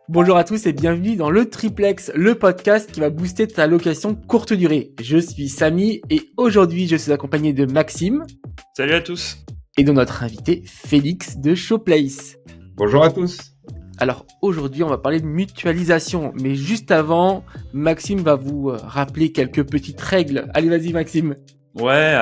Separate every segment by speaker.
Speaker 1: Bonjour à tous et bienvenue dans le Triplex, le podcast qui va booster ta location courte durée. Je suis Samy et aujourd'hui je suis accompagné de Maxime.
Speaker 2: Salut à tous.
Speaker 1: Et de notre invité Félix de Showplace.
Speaker 3: Bonjour à tous.
Speaker 1: Alors aujourd'hui on va parler de mutualisation, mais juste avant, Maxime va vous rappeler quelques petites règles. Allez vas-y Maxime.
Speaker 2: Ouais,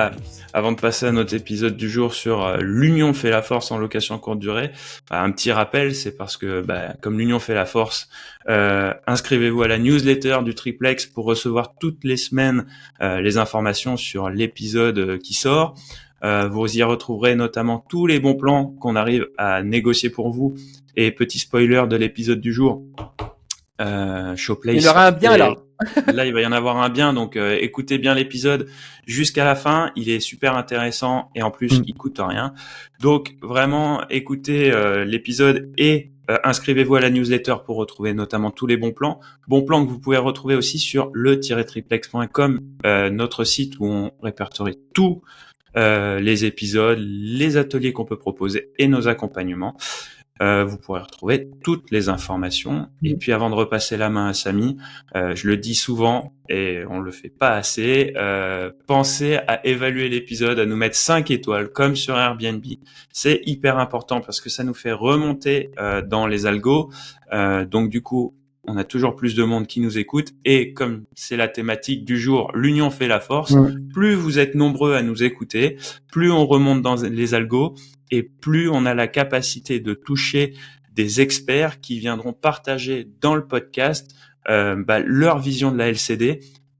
Speaker 2: avant de passer à notre épisode du jour sur l'union fait la force en location courte durée, un petit rappel, c'est parce que comme l'union fait la force, inscrivez-vous à la newsletter du Triplex pour recevoir toutes les semaines les informations sur l'épisode qui sort. Vous y retrouverez notamment tous les bons plans qu'on arrive à négocier pour vous. Et petit spoiler de l'épisode du jour, Showplace.
Speaker 1: Il y en aura un bien là.
Speaker 2: Là, il va y en avoir un bien, donc écoutez bien l'épisode jusqu'à la fin. Il est super intéressant et en plus, il coûte rien. Donc vraiment, écoutez l'épisode et inscrivez-vous à la newsletter pour retrouver notamment tous les bons plans. Bons plans que vous pouvez retrouver aussi sur le-triplex.com, notre site où on répertorie tous les épisodes, les ateliers qu'on peut proposer et nos accompagnements. Vous pourrez retrouver toutes les informations. Et puis avant de repasser la main à Samy, je le dis souvent et on le fait pas assez, pensez à évaluer l'épisode, à nous mettre 5 étoiles comme sur Airbnb. C'est hyper important parce que ça nous fait remonter dans les algos. Donc du coup, on a toujours plus de monde qui nous écoute et comme c'est la thématique du jour, l'union fait la force. Plus vous êtes nombreux à nous écouter, plus on remonte dans les algos et plus on a la capacité de toucher des experts qui viendront partager dans le podcast leur vision de la LCD.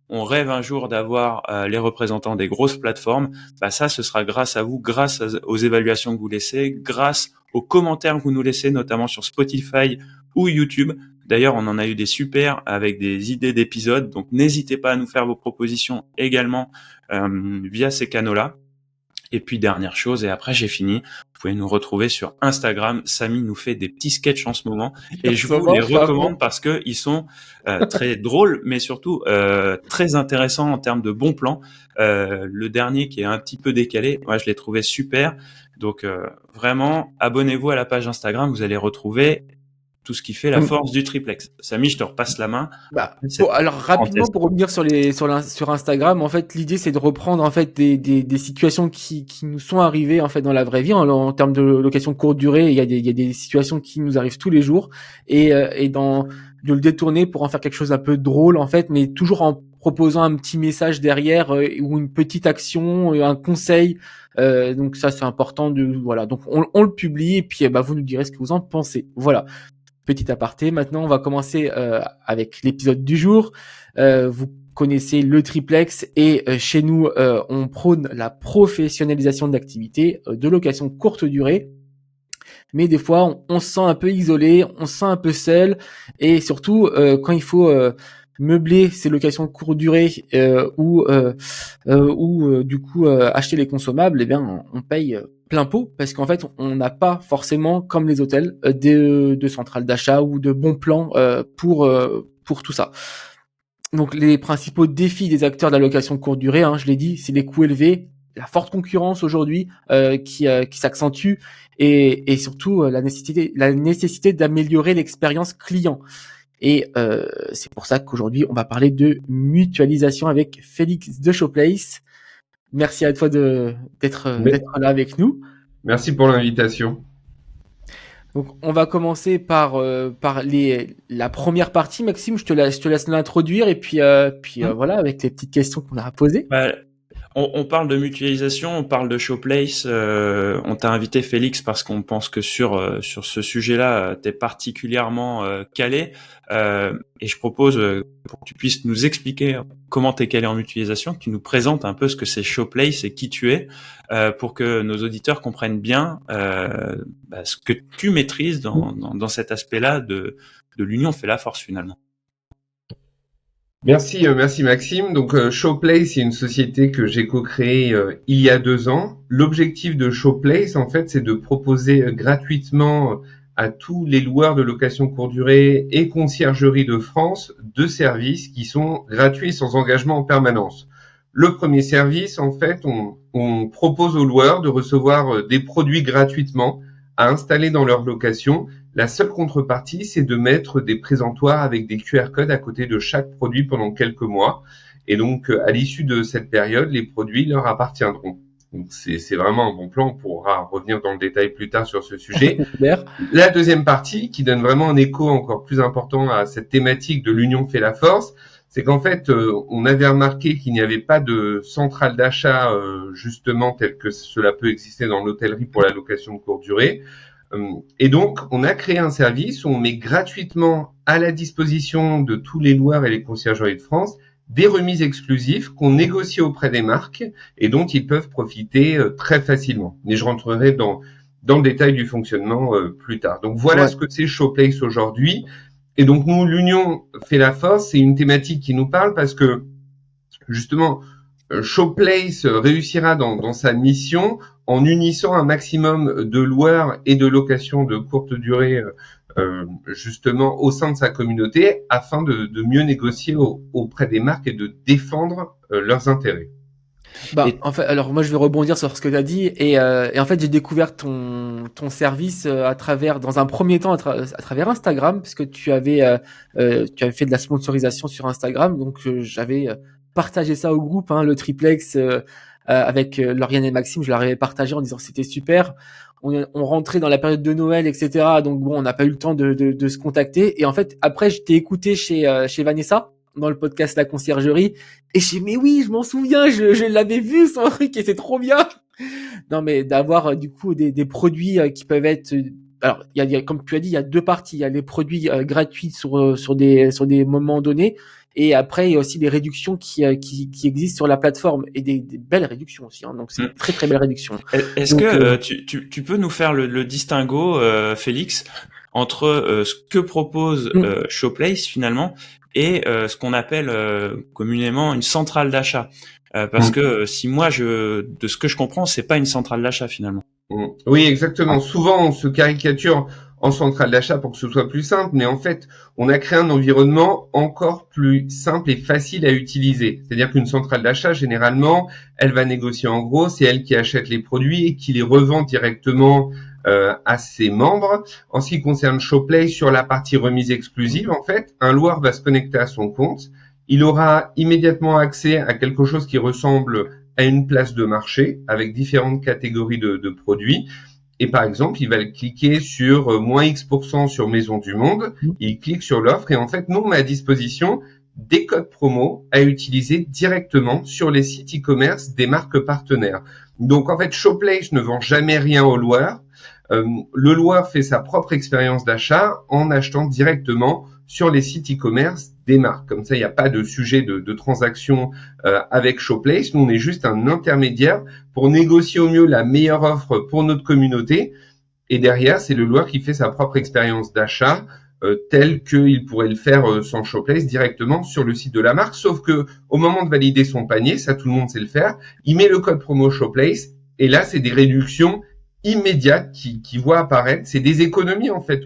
Speaker 2: On rêve un jour d'avoir les représentants des grosses plateformes. Ça, ce sera grâce à vous, grâce aux évaluations que vous laissez, grâce aux commentaires que vous nous laissez, notamment sur Spotify ou YouTube. D'ailleurs, on en a eu des super avec des idées d'épisodes. Donc, n'hésitez pas à nous faire vos propositions également via ces canaux-là. Et puis, dernière chose, et après, j'ai fini. Vous pouvez nous retrouver sur Instagram. Samy nous fait des petits sketchs en ce moment. Et je vous les recommande parce que ils sont très drôles, mais surtout très intéressants en termes de bons plans. Le dernier qui est un petit peu décalé, moi, je l'ai trouvé super. Donc, vraiment, abonnez-vous à la page Instagram. Vous allez retrouver tout ce qui fait la force du triplex. Samy, je te repasse la main.
Speaker 1: Alors rapidement pour revenir sur Instagram, en fait l'idée c'est de reprendre en fait des situations qui nous sont arrivées en fait dans la vraie vie en termes de location courte durée. Il y a des situations qui nous arrivent tous les jours et de le détourner pour en faire quelque chose d'un peu drôle en fait, mais toujours en proposant un petit message derrière ou une petite action, un conseil. Donc ça c'est important donc on le publie et puis vous nous direz ce que vous en pensez. Voilà. Petit aparté, maintenant on va commencer avec l'épisode du jour. Vous connaissez le triplex et chez nous on prône la professionnalisation de l'activité de location courte durée. Mais des fois on se sent un peu isolé, on se sent un peu seul et surtout quand il faut meubler ces locations courte durée ou du coup acheter les consommables, on paye plein pot parce qu'en fait on n'a pas forcément comme les hôtels de centrales d'achat ou de bons plans pour tout ça. Donc les principaux défis des acteurs de la location courte durée, je l'ai dit, c'est les coûts élevés, la forte concurrence aujourd'hui qui s'accentue et surtout la nécessité d'améliorer l'expérience client. Et c'est pour ça qu'aujourd'hui on va parler de mutualisation avec Félix de Showplace. Merci à toi d'être là avec nous.
Speaker 3: Merci pour l'invitation.
Speaker 1: Donc on va commencer par la première partie. Maxime, je te laisse l'introduire et puis voilà avec les petites questions qu'on a posées.
Speaker 2: On parle de mutualisation, on parle de Showplace. On t'a invité Félix parce qu'on pense que sur ce sujet-là, t'es particulièrement calé. Et je propose pour que tu puisses nous expliquer comment t'es calé en mutualisation, que tu nous présentes un peu ce que c'est Showplace et qui tu es, pour que nos auditeurs comprennent bien ce que tu maîtrises dans cet aspect-là de l'union fait la force finalement.
Speaker 3: Merci Maxime. Donc Showplace, c'est une société que j'ai co-créée il y a 2 ans. L'objectif de Showplace, en fait, c'est de proposer gratuitement à tous les loueurs de location courte durée et conciergerie de France 2 services qui sont gratuits sans engagement en permanence. Le premier service, en fait, on propose aux loueurs de recevoir des produits gratuitement à installer dans leur location. La seule contrepartie, c'est de mettre des présentoirs avec des QR codes à côté de chaque produit pendant quelques mois. Et donc, à l'issue de cette période, les produits leur appartiendront. Donc, c'est vraiment un bon plan. On pourra revenir dans le détail plus tard sur ce sujet. La deuxième partie, qui donne vraiment un écho encore plus important à cette thématique de l'union fait la force, c'est qu'en fait, on avait remarqué qu'il n'y avait pas de centrale d'achat, justement, telle que cela peut exister dans l'hôtellerie pour la location de courte durée. Et donc, on a créé un service où on met gratuitement à la disposition de tous les loueurs et les conciergeries de France des remises exclusives qu'on négocie auprès des marques et dont ils peuvent profiter très facilement. Mais je rentrerai dans le détail du fonctionnement plus tard. Donc voilà ce que c'est Showplace aujourd'hui. Et donc nous, l'union fait la force, c'est une thématique qui nous parle parce que justement, Showplace réussira dans sa mission en unissant un maximum de loueurs et de locations de courte durée justement au sein de sa communauté afin de mieux négocier auprès des marques et de défendre leurs intérêts.
Speaker 1: En fait, alors moi je vais rebondir sur ce que tu as dit et en fait j'ai découvert ton service à travers, dans un premier temps à travers Instagram, puisque tu avais fait de la sponsorisation sur Instagram, donc j'avais partagé ça au groupe, le triplex avec Lauriane et Maxime, je leur avais partagé en disant c'était super. On rentrait dans la période de Noël, etc. Donc bon, on n'a pas eu le temps de se contacter. Et en fait, après, je t'ai écouté chez Vanessa dans le podcast La Conciergerie. Et j'ai dit, mais oui, je m'en souviens, je l'avais vu son truc et c'est trop bien. Non, mais d'avoir du coup des produits qui peuvent être. Alors, il y a, comme tu as dit, il y a deux parties. Il y a les produits gratuits sur des moments donnés. Et après, il y a aussi des réductions qui existent sur la plateforme et des belles réductions aussi. Donc, c'est une très très belle réduction.
Speaker 2: Est-ce que tu peux nous faire le distinguo, Félix, entre ce que propose Showplace finalement et ce qu'on appelle communément une centrale d'achat, parce que si moi de ce que je comprends, c'est pas une centrale d'achat finalement.
Speaker 3: Oui, exactement. Souvent, on se caricature en centrale d'achat pour que ce soit plus simple, mais en fait, on a créé un environnement encore plus simple et facile à utiliser. C'est-à-dire qu'une centrale d'achat, généralement, elle va négocier en gros, c'est elle qui achète les produits et qui les revend directement à ses membres. En ce qui concerne Showplace, sur la partie remise exclusive, en fait, un loueur va se connecter à son compte, il aura immédiatement accès à quelque chose qui ressemble à une place de marché avec différentes catégories de produits. Et par exemple, il va cliquer sur moins X% sur Maison du Monde, il clique sur l'offre et en fait, nous, on met à disposition des codes promo à utiliser directement sur les sites e-commerce des marques partenaires. Donc en fait, Showplace ne vend jamais rien au loueur. Le loueur fait sa propre expérience d'achat en achetant directement sur les sites e-commerce des marques. Comme ça, il n'y a pas de sujet de transaction avec Showplace. Nous, on est juste un intermédiaire pour négocier au mieux la meilleure offre pour notre communauté. Et derrière, c'est le loueur qui fait sa propre expérience d'achat telle qu'il pourrait le faire sans Showplace directement sur le site de la marque. Sauf que au moment de valider son panier, ça tout le monde sait le faire, il met le code promo Showplace et là, c'est des réductions immédiates qui voient apparaître. C'est des économies en fait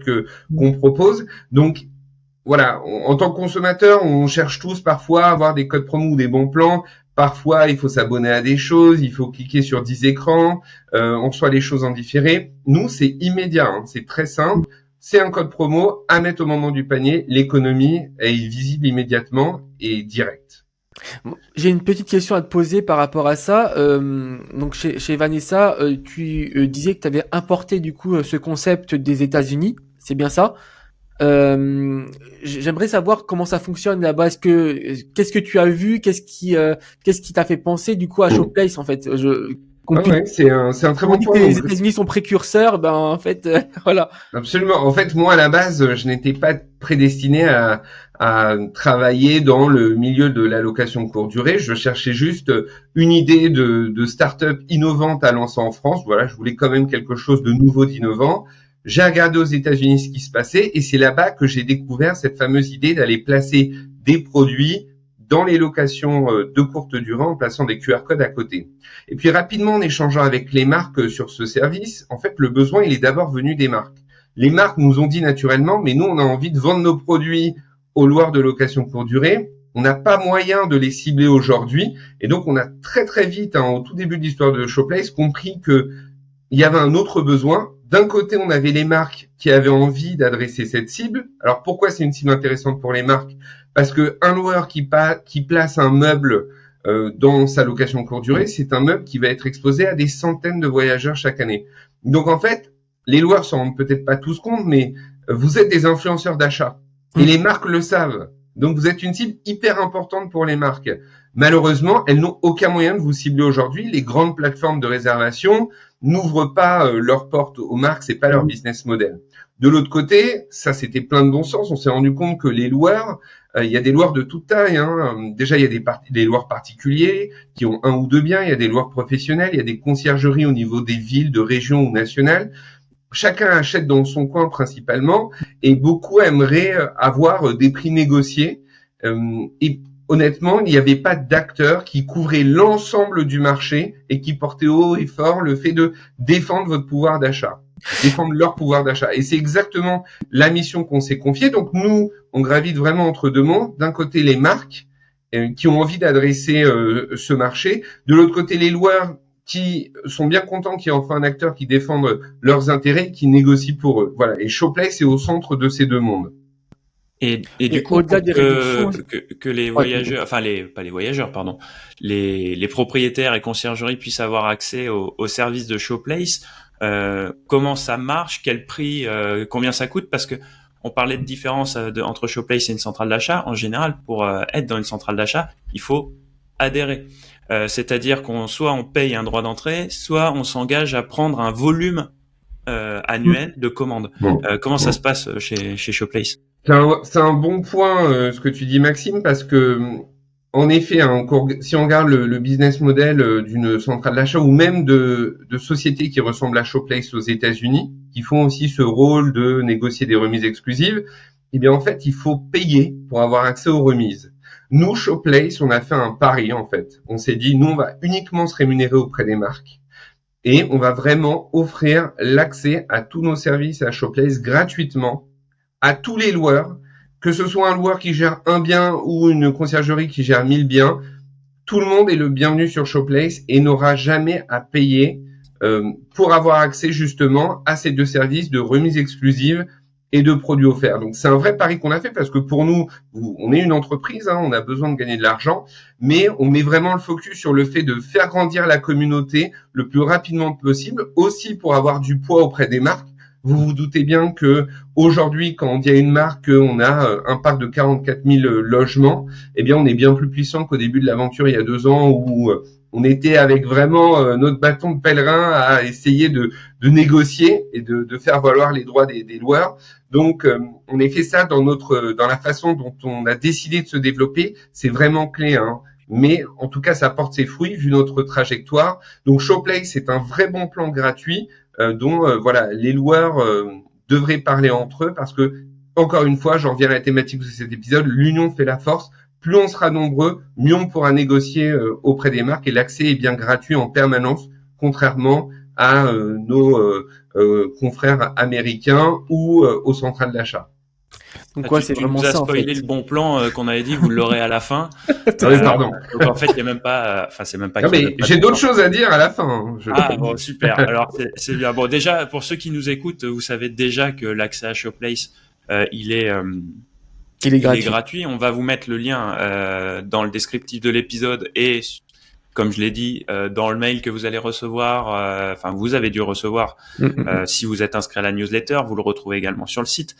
Speaker 3: qu'on propose. Donc voilà, en tant que consommateur, on cherche tous parfois à avoir des codes promo ou des bons plans. Parfois, il faut s'abonner à des choses, il faut cliquer sur 10 écrans, on reçoit les choses en différé. Nous, c'est immédiat, c'est très simple. C'est un code promo à mettre au moment du panier. L'économie est visible immédiatement et directe.
Speaker 1: J'ai une petite question à te poser par rapport à ça. Donc chez Vanessa, tu disais que tu avais importé du coup ce concept des États-Unis. C'est bien ça? J'aimerais savoir comment ça fonctionne là-bas. Qu'est-ce que tu as vu, qu'est-ce qui t'a fait penser du coup à Showplace en fait?
Speaker 3: C'est un très bon point.
Speaker 1: Les États-Unis sont précurseurs, en fait, voilà.
Speaker 3: Absolument. En fait, moi à la base, je n'étais pas prédestiné à travailler dans le milieu de la location courte durée. Je cherchais juste une idée de start-up innovante à lancer en France. Voilà, je voulais quand même quelque chose de nouveau, d'innovant. J'ai regardé aux États-Unis ce qui se passait et c'est là-bas que j'ai découvert cette fameuse idée d'aller placer des produits dans les locations de courte durée en plaçant des QR codes à côté. Et puis rapidement, en échangeant avec les marques sur ce service, en fait, le besoin, il est d'abord venu des marques. Les marques nous ont dit naturellement, mais nous, on a envie de vendre nos produits aux loueurs de location courte durée. On n'a pas moyen de les cibler aujourd'hui. Et donc, on a très, très vite, au tout début de l'histoire de Showplace, compris que il y avait un autre besoin d'un côté, on avait les marques qui avaient envie d'adresser cette cible. Alors pourquoi c'est une cible intéressante pour les marques? Parce que un loueur qui place un meuble dans sa location courte durée, c'est un meuble qui va être exposé à des centaines de voyageurs chaque année. Donc en fait, les loueurs s'en rendent peut-être pas tous compte, mais vous êtes des influenceurs d'achat. Et les marques le savent. Donc vous êtes une cible hyper importante pour les marques. Malheureusement, elles n'ont aucun moyen de vous cibler aujourd'hui. Les grandes plateformes de réservation n'ouvrent pas leurs portes aux marques, c'est pas leur business model. De l'autre côté, ça c'était plein de bon sens. On s'est rendu compte que les loueurs, il y a des loueurs de toute taille. Déjà, il y a des loueurs particuliers qui ont un ou deux biens. Il y a des loueurs professionnels. Il y a des conciergeries au niveau des villes, de régions ou nationales. Chacun achète dans son coin principalement, et beaucoup aimeraient avoir des prix négociés. Et honnêtement, il n'y avait pas d'acteurs qui couvraient l'ensemble du marché et qui portaient haut et fort le fait de défendre votre pouvoir d'achat, défendre leur pouvoir d'achat. Et c'est exactement la mission qu'on s'est confiée. Donc nous, on gravite vraiment entre deux mondes. D'un côté, les marques qui ont envie d'adresser ce marché. De l'autre côté, les loueurs qui sont bien contents qu'il y ait enfin un acteur qui défende leurs intérêts, qui négocie pour eux. Voilà. Et Showplace est au centre de ces deux mondes.
Speaker 2: Et du coup, que les voyageurs, enfin pas les voyageurs, pardon, les propriétaires et conciergeries puissent avoir accès au service de Showplace, comment ça marche, quel prix, combien ça coûte, parce que on parlait de différence entre Showplace et une centrale d'achat. En général, pour être dans une centrale d'achat, il faut adhérer. C'est-à-dire soit on paye un droit d'entrée, soit on s'engage à prendre un volume annuel de commandes. Comment ça se passe chez Showplace?
Speaker 3: C'est un bon point ce que tu dis, Maxime, parce que en effet, si on regarde le business model d'une centrale d'achat ou même de sociétés qui ressemblent à Showplace aux États-Unis, qui font aussi ce rôle de négocier des remises exclusives, eh bien en fait, il faut payer pour avoir accès aux remises. Nous, Showplace, on a fait un pari, en fait. On s'est dit, nous, on va uniquement se rémunérer auprès des marques. Et on va vraiment offrir l'accès à tous nos services à Showplace gratuitement à tous les loueurs, que ce soit un loueur qui gère un bien ou une conciergerie qui gère 1000 biens. Tout le monde est le bienvenu sur Showplace et n'aura jamais à payer pour avoir accès justement à ces deux services de remise exclusive et de produits offerts. Donc c'est un vrai pari qu'on a fait parce que pour nous, on est une entreprise, on a besoin de gagner de l'argent, mais on met vraiment le focus sur le fait de faire grandir la communauté le plus rapidement possible, aussi pour avoir du poids auprès des marques. Vous vous doutez bien que aujourd'hui, quand on dit à une marque qu'on a un parc de 44 000 logements, eh bien on est bien plus puissant qu'au début de l'aventure il y a 2 ans où on était avec vraiment notre bâton de pèlerin à essayer de négocier et de faire valoir les droits des loueurs. Donc, on a fait ça dans la façon dont on a décidé de se développer. C'est vraiment clé, mais en tout cas, ça porte ses fruits vu notre trajectoire. Donc, Showplace, c'est un vrai bon plan gratuit dont les loueurs devraient parler entre eux parce que, encore une fois, j'en reviens à la thématique de cet épisode, l'union fait la force. Plus on sera nombreux, mieux on pourra négocier auprès des marques et l'accès est bien gratuit en permanence, contrairement à nos confrères américains ou aux centrales d'achat.
Speaker 2: Donc c'est vraiment ça. Tu nous as spoilé le bon plan qu'on avait dit, vous l'aurez à la fin.
Speaker 3: Pardon.
Speaker 2: Donc en fait, il y a même pas, c'est même pas.
Speaker 3: Non, mais j'ai d'autres choses à dire à la fin.
Speaker 2: Bon, super. Alors c'est bien. Bon, déjà pour ceux qui nous écoutent, vous savez déjà que l'accès à Showplace, il est gratuit. On va vous mettre le lien dans le descriptif de l'épisode et, comme je l'ai dit, dans le mail que vous allez recevoir, vous avez dû recevoir si vous êtes inscrit à la newsletter, vous le retrouvez également sur le site.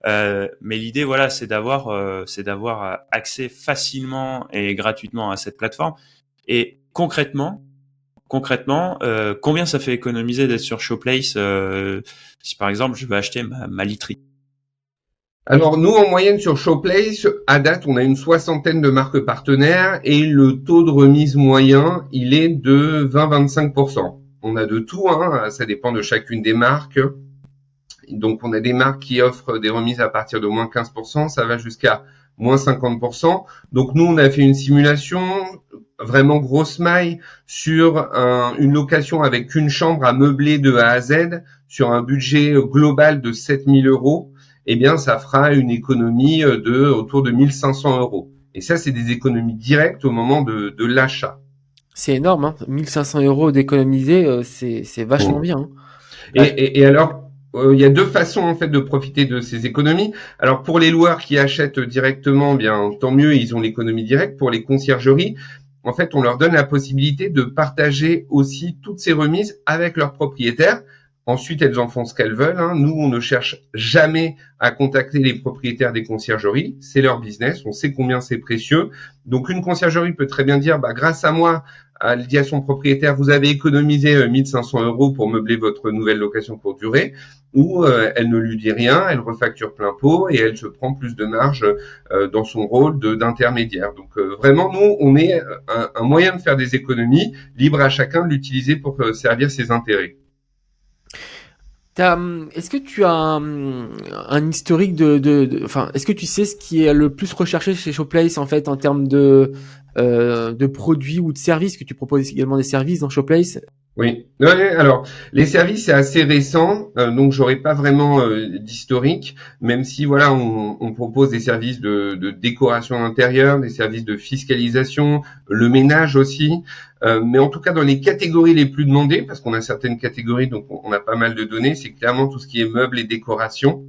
Speaker 2: Mais l'idée, c'est d'avoir accès facilement et gratuitement à cette plateforme. Et concrètement, combien ça fait économiser d'être sur Showplace si par exemple je veux acheter ma literie?
Speaker 3: Alors nous, en moyenne sur Showplace, à date, on a une 60aine de marques partenaires et le taux de remise moyen, il est de 20-25%. On a de tout, ça dépend de chacune des marques. Donc on a des marques qui offrent des remises à partir de moins 15%, ça va jusqu'à moins 50%. Donc nous, on a fait une simulation vraiment grosse maille sur une location avec une chambre à meubler de A à Z sur un budget global de 7 000 €. Eh bien, ça fera une économie autour de 1 500 €. Et ça, c'est des économies directes au moment de l'achat.
Speaker 1: C'est énorme, 1 500 € d'économiser, c'est vachement bien.
Speaker 3: Et alors, il y a deux façons en fait de profiter de ces économies. Alors pour les loueurs qui achètent directement, bien tant mieux, ils ont l'économie directe. Pour les conciergeries, en fait, on leur donne la possibilité de partager aussi toutes ces remises avec leurs propriétaires. Ensuite, elles en font ce qu'elles veulent. Nous, on ne cherche jamais à contacter les propriétaires des conciergeries. C'est leur business. On sait combien c'est précieux. Donc, une conciergerie peut très bien dire, grâce à moi, elle dit à son propriétaire, vous avez économisé 1 500 € pour meubler votre nouvelle location courte durée, ou elle ne lui dit rien, elle refacture plein pot et elle se prend plus de marge dans son rôle d'intermédiaire. Donc vraiment, nous, on est un moyen de faire des économies, libre à chacun de l'utiliser pour servir ses intérêts.
Speaker 1: Est-ce que tu as un historique enfin, est-ce que tu sais ce qui est le plus recherché chez Showplace en fait en termes de produits ou de services, que tu proposes également des services dans Showplace?
Speaker 3: Oui. Alors les services c'est assez récent, donc j'aurais pas vraiment d'historique, même si voilà on propose des services de décoration intérieure, des services de fiscalisation, le ménage aussi, mais en tout cas dans les catégories les plus demandées, parce qu'on a certaines catégories donc on a pas mal de données, c'est clairement tout ce qui est meubles et décoration,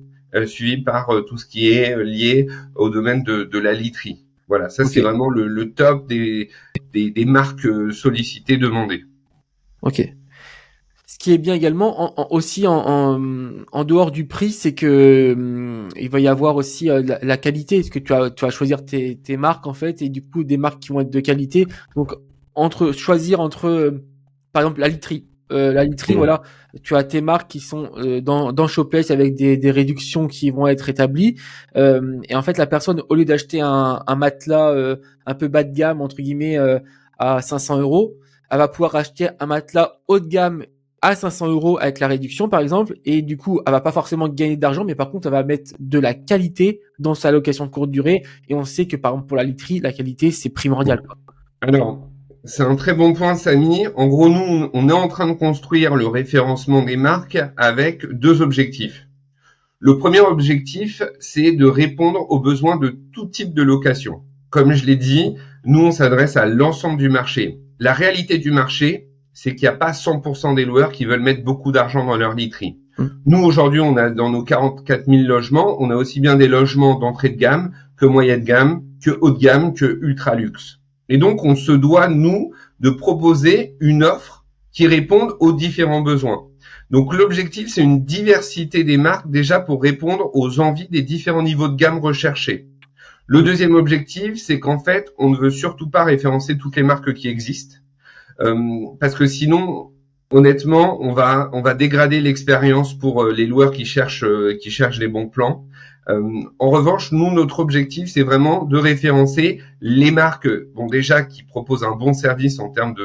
Speaker 3: suivi par tout ce qui est lié au domaine de la literie. Voilà, ça okay. C'est vraiment le top des marques sollicitées, demandées.
Speaker 1: Ok. Ce qui est bien également, aussi en dehors du prix, c'est que il va y avoir aussi la qualité. Est-ce que tu vas choisir tes marques en fait, et du coup des marques qui vont être de qualité. Donc choisir entre par exemple la literie. Voilà, tu as tes marques qui sont dans Showplace avec des réductions qui vont être établies. Et en fait, la personne, au lieu d'acheter un matelas un peu bas de gamme entre guillemets à 500 €, elle va pouvoir acheter un matelas haut de gamme à 500 € avec la réduction, par exemple, et du coup, elle va pas forcément gagner d'argent, mais par contre, elle va mettre de la qualité dans sa location de courte durée, et on sait que, par exemple, pour la literie, la qualité, c'est primordial.
Speaker 3: Alors, c'est un très bon point, Samy. En gros, nous, on est en train de construire le référencement des marques avec deux objectifs. Le premier objectif, c'est de répondre aux besoins de tout type de location. Comme je l'ai dit, nous, on s'adresse à l'ensemble du marché. La réalité du marché, c'est qu'il n'y a pas 100% des loueurs qui veulent mettre beaucoup d'argent dans leur literie. Nous, aujourd'hui, on a dans nos 44 000 logements, on a aussi bien des logements d'entrée de gamme que moyen de gamme, que haut de gamme, que ultra luxe. Et donc, on se doit, nous, de proposer une offre qui réponde aux différents besoins. Donc, l'objectif, c'est une diversité des marques déjà pour répondre aux envies des différents niveaux de gamme recherchés. Le deuxième objectif, c'est qu'en fait, on ne veut surtout pas référencer toutes les marques qui existent, parce que sinon, honnêtement, on va dégrader l'expérience pour les loueurs qui cherchent les bons plans. En revanche, nous, notre objectif, c'est vraiment de référencer les marques, déjà qui proposent un bon service en termes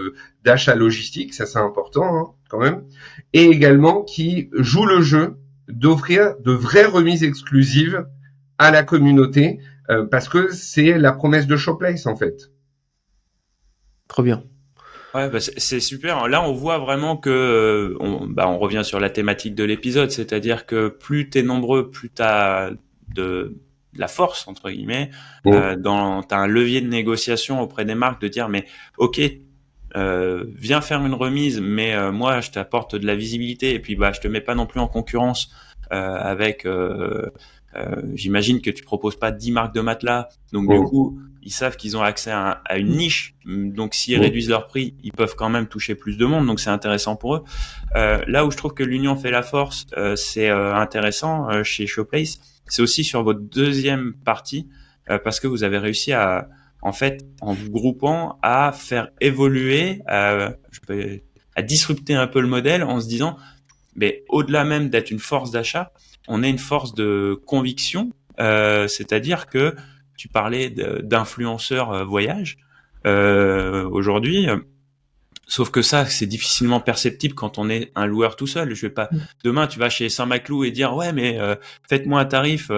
Speaker 3: d'achat logistique, ça c'est important quand même, et également qui jouent le jeu d'offrir de vraies remises exclusives à la communauté, parce que c'est la promesse de Showplace en fait.
Speaker 1: Trop bien.
Speaker 2: Ouais, c'est super. Là, on voit vraiment que on revient sur la thématique de l'épisode, c'est-à-dire que plus t'es nombreux, plus t'as de la force entre guillemets. T'as un levier de négociation auprès des marques de dire mais ok, viens faire une remise, mais moi je t'apporte de la visibilité et puis je te mets pas non plus en concurrence avec. J'imagine que tu proposes pas 10 marques de matelas, donc du coup ils savent qu'ils ont accès à une niche, donc s'ils réduisent leur prix, ils peuvent quand même toucher plus de monde, donc c'est intéressant pour eux. Là où je trouve que l'union fait la force, c'est intéressant chez Showplace, c'est aussi sur votre deuxième partie, parce que vous avez réussi à, en fait, en vous groupant, à faire évoluer, à disrupter un peu le modèle en se disant, mais au-delà même d'être une force d'achat, on est une force de conviction, c'est-à-dire que tu parlais d'influenceurs voyage aujourd'hui, sauf que ça c'est difficilement perceptible quand on est un loueur tout seul. Je vais pas demain tu vas chez Saint-Maclou et dire ouais mais faites-moi un tarif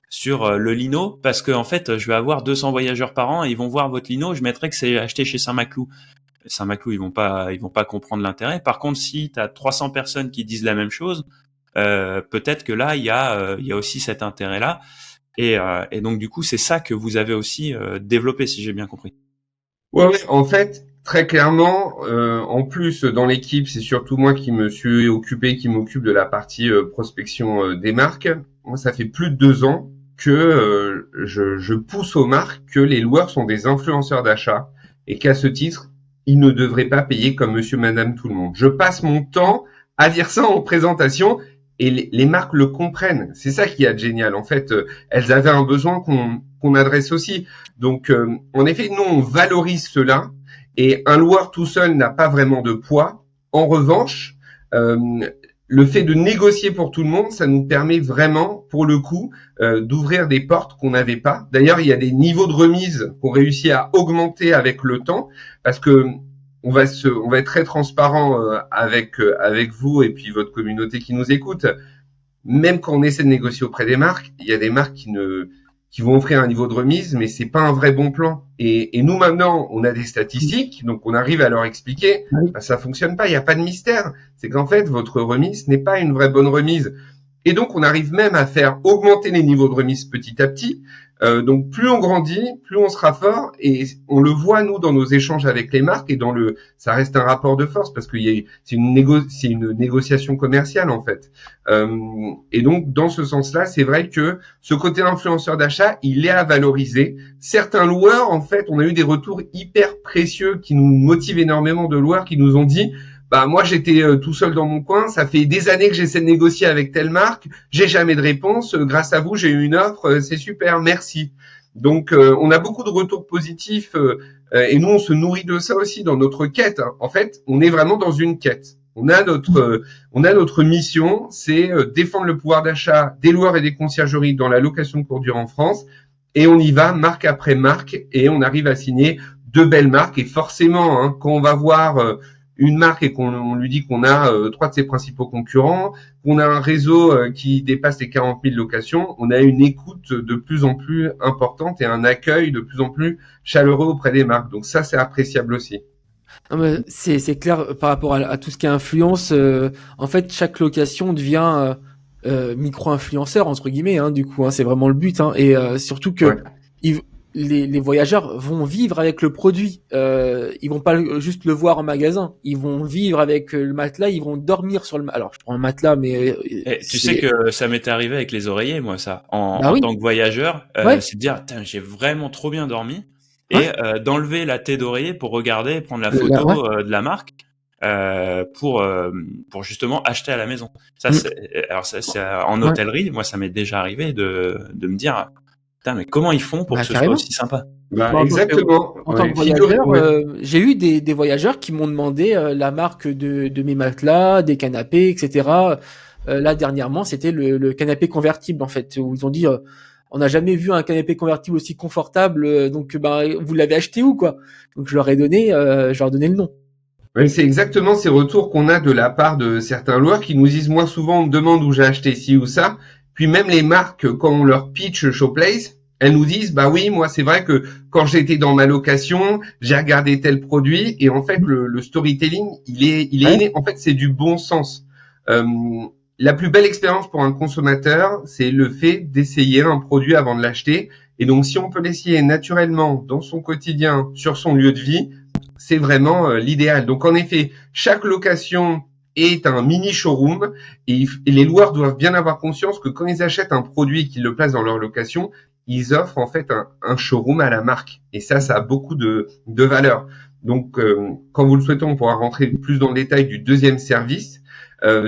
Speaker 2: sur le lino parce que en fait je vais avoir 200 voyageurs par an et ils vont voir votre lino, je mettrai que c'est acheté chez Saint-Maclou. Saint-Maclou ils vont pas comprendre l'intérêt. Par contre si tu as 300 personnes qui disent la même chose, peut-être que là il y a aussi cet intérêt là et donc du coup c'est ça que vous avez aussi développé si j'ai bien compris.
Speaker 3: Ouais, en fait très clairement, en plus dans l'équipe, c'est surtout moi qui m'occupe de la partie prospection des marques. Moi, ça fait plus de 2 ans que je pousse aux marques que les loueurs sont des influenceurs d'achat et qu'à ce titre, ils ne devraient pas payer comme monsieur, madame, tout le monde. Je passe mon temps à dire ça en présentation et les marques le comprennent. C'est ça qui est génial. En fait, elles avaient un besoin qu'on adresse aussi. Donc, en effet, nous, on valorise cela et un loueur tout seul n'a pas vraiment de poids. En revanche, le fait de négocier pour tout le monde, ça nous permet vraiment, pour le coup, d'ouvrir des portes qu'on n'avait pas. D'ailleurs, il y a des niveaux de remise qu'on réussit à augmenter avec le temps, parce que on va être très transparent avec vous et puis votre communauté qui nous écoute. Même quand on essaie de négocier auprès des marques, il y a des marques qui vont offrir un niveau de remise, mais c'est pas un vrai bon plan. Et nous maintenant, on a des statistiques, donc on arrive à leur expliquer, ça fonctionne pas, il n'y a pas de mystère. C'est qu'en fait, votre remise n'est pas une vraie bonne remise. Et donc, on arrive même à faire augmenter les niveaux de remise petit à petit. Donc, plus on grandit, plus on sera fort. Et on le voit, nous, dans nos échanges avec les marques. Et ça reste un rapport de force parce que c'est une négociation commerciale, en fait. Et donc, dans ce sens-là, c'est vrai que ce côté influenceur d'achat, il est à valoriser. Certains loueurs, en fait, on a eu des retours hyper précieux qui nous motivent énormément, de loueurs qui nous ont dit: bah moi j'étais tout seul dans mon coin, ça fait des années que j'essaie de négocier avec telle marque, j'ai jamais de réponse, grâce à vous j'ai eu une offre, c'est super, merci. Donc on a beaucoup de retours positifs et nous on se nourrit de ça aussi dans notre quête. En fait, on est vraiment dans une quête. On a notre mission, c'est défendre le pouvoir d'achat des loueurs et des conciergeries dans la location de courte durée en France, et on y va marque après marque et on arrive à signer de belles marques. Et forcément, quand on va voir une marque et qu'on lui dit qu'on a 3 de ses principaux concurrents, qu'on a un réseau qui dépasse les 40 000 locations, on a une écoute de plus en plus importante et un accueil de plus en plus chaleureux auprès des marques. Donc ça, c'est appréciable aussi.
Speaker 1: Non, mais c'est clair par rapport à tout ce qui est influence. En fait, chaque location devient micro-influenceur entre guillemets. Du coup, c'est vraiment le but. Et surtout que les voyageurs vont vivre avec le produit. Ils vont pas juste le voir en magasin. Ils vont vivre avec le matelas. Ils vont dormir sur le. Alors, je prends un matelas, mais
Speaker 2: tu sais que ça m'était arrivé avec les oreillers, moi, ça. En tant que voyageur, c'est de dire, j'ai vraiment trop bien dormi, et d'enlever la tête d'oreiller pour regarder, prendre la photo de la marque. Pour justement acheter à la maison. Ça, c'est en hôtellerie. Moi, ça m'est déjà arrivé de me dire, putain, mais comment ils font pour que ce soit aussi sympa?
Speaker 3: Exactement.
Speaker 1: En tant que voyageur, j'ai eu des voyageurs qui m'ont demandé la marque de mes matelas, des canapés, etc. Là, dernièrement, c'était le canapé convertible, en fait, où ils ont dit, on n'a jamais vu un canapé convertible aussi confortable, donc vous l'avez acheté où, quoi? Donc je leur ai donné le nom.
Speaker 3: Oui, c'est exactement ces retours qu'on a de la part de certains loueurs qui nous disent: moi souvent on me demande où j'ai acheté ci ou ça. Puis même les marques, quand on leur pitch Showplace, elles nous disent: bah oui, moi c'est vrai que quand j'étais dans ma location, j'ai regardé tel produit. Et en fait le storytelling, il est en fait c'est du bon sens. La plus belle expérience pour un consommateur, c'est le fait d'essayer un produit avant de l'acheter. Et donc si on peut l'essayer naturellement dans son quotidien, sur son lieu de vie, c'est vraiment l'idéal. Donc en effet, chaque location est un mini showroom et les loueurs doivent bien avoir conscience que quand ils achètent un produit et qu'ils le placent dans leur location, ils offrent en fait un showroom à la marque. Et ça a beaucoup de valeur. Donc quand vous le souhaitez, on pourra rentrer plus dans le détail du deuxième service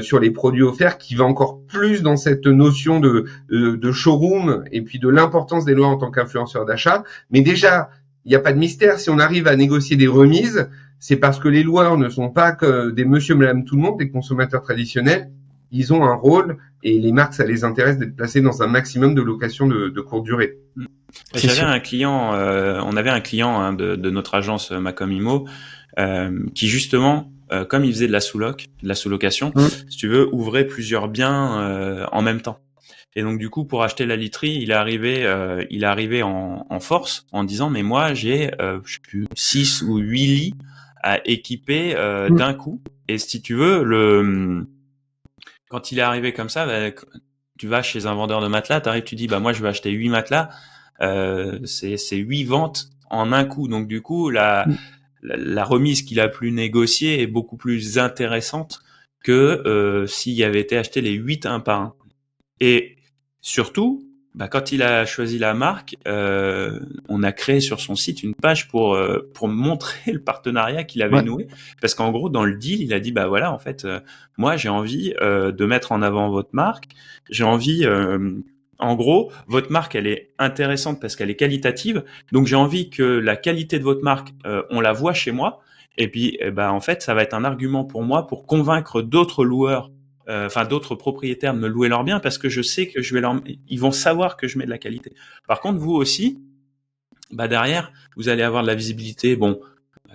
Speaker 3: sur les produits offerts, qui va encore plus dans cette notion de showroom et puis de l'importance des loueurs en tant qu'influenceurs d'achat. Mais déjà, il n'y a pas de mystère. Si on arrive à négocier des remises, c'est parce que les loueurs ne sont pas que des monsieur, madame, tout le monde, des consommateurs traditionnels. Ils ont un rôle et les marques, ça les intéresse d'être placés dans un maximum de locations de courte durée.
Speaker 2: J'avais un client, on avait un client de notre agence Macom Immo qui justement, comme il faisait de la sous-location, si tu veux, ouvrait plusieurs biens en même temps. Et donc du coup, pour acheter la literie, il est arrivé en force en disant: mais moi j'ai je sais plus 6 ou 8 lits à équiper d'un coup. Et si tu veux, quand il est arrivé comme ça, tu vas chez un vendeur de matelas, t'arrives, tu dis: bah moi je vais acheter 8 matelas, c'est 8 ventes en un coup. Donc du coup, la remise qu'il a pu négocier est beaucoup plus intéressante que s'il avait été acheté les 8 un par un. Et surtout, quand il a choisi la marque, on a créé sur son site une page pour montrer le partenariat qu'il avait noué. Parce qu'en gros, dans le deal, il a dit, voilà, en fait, moi, j'ai envie de mettre en avant votre marque. J'ai envie, en gros, votre marque, elle est intéressante parce qu'elle est qualitative. Donc, j'ai envie que la qualité de votre marque, on la voit chez moi. Et puis, en fait, ça va être un argument pour moi pour convaincre d'autres loueurs, d'autres propriétaires de me louer leurs biens parce que je sais que ils vont savoir que je mets de la qualité. Par contre, vous aussi, derrière, vous allez avoir de la visibilité,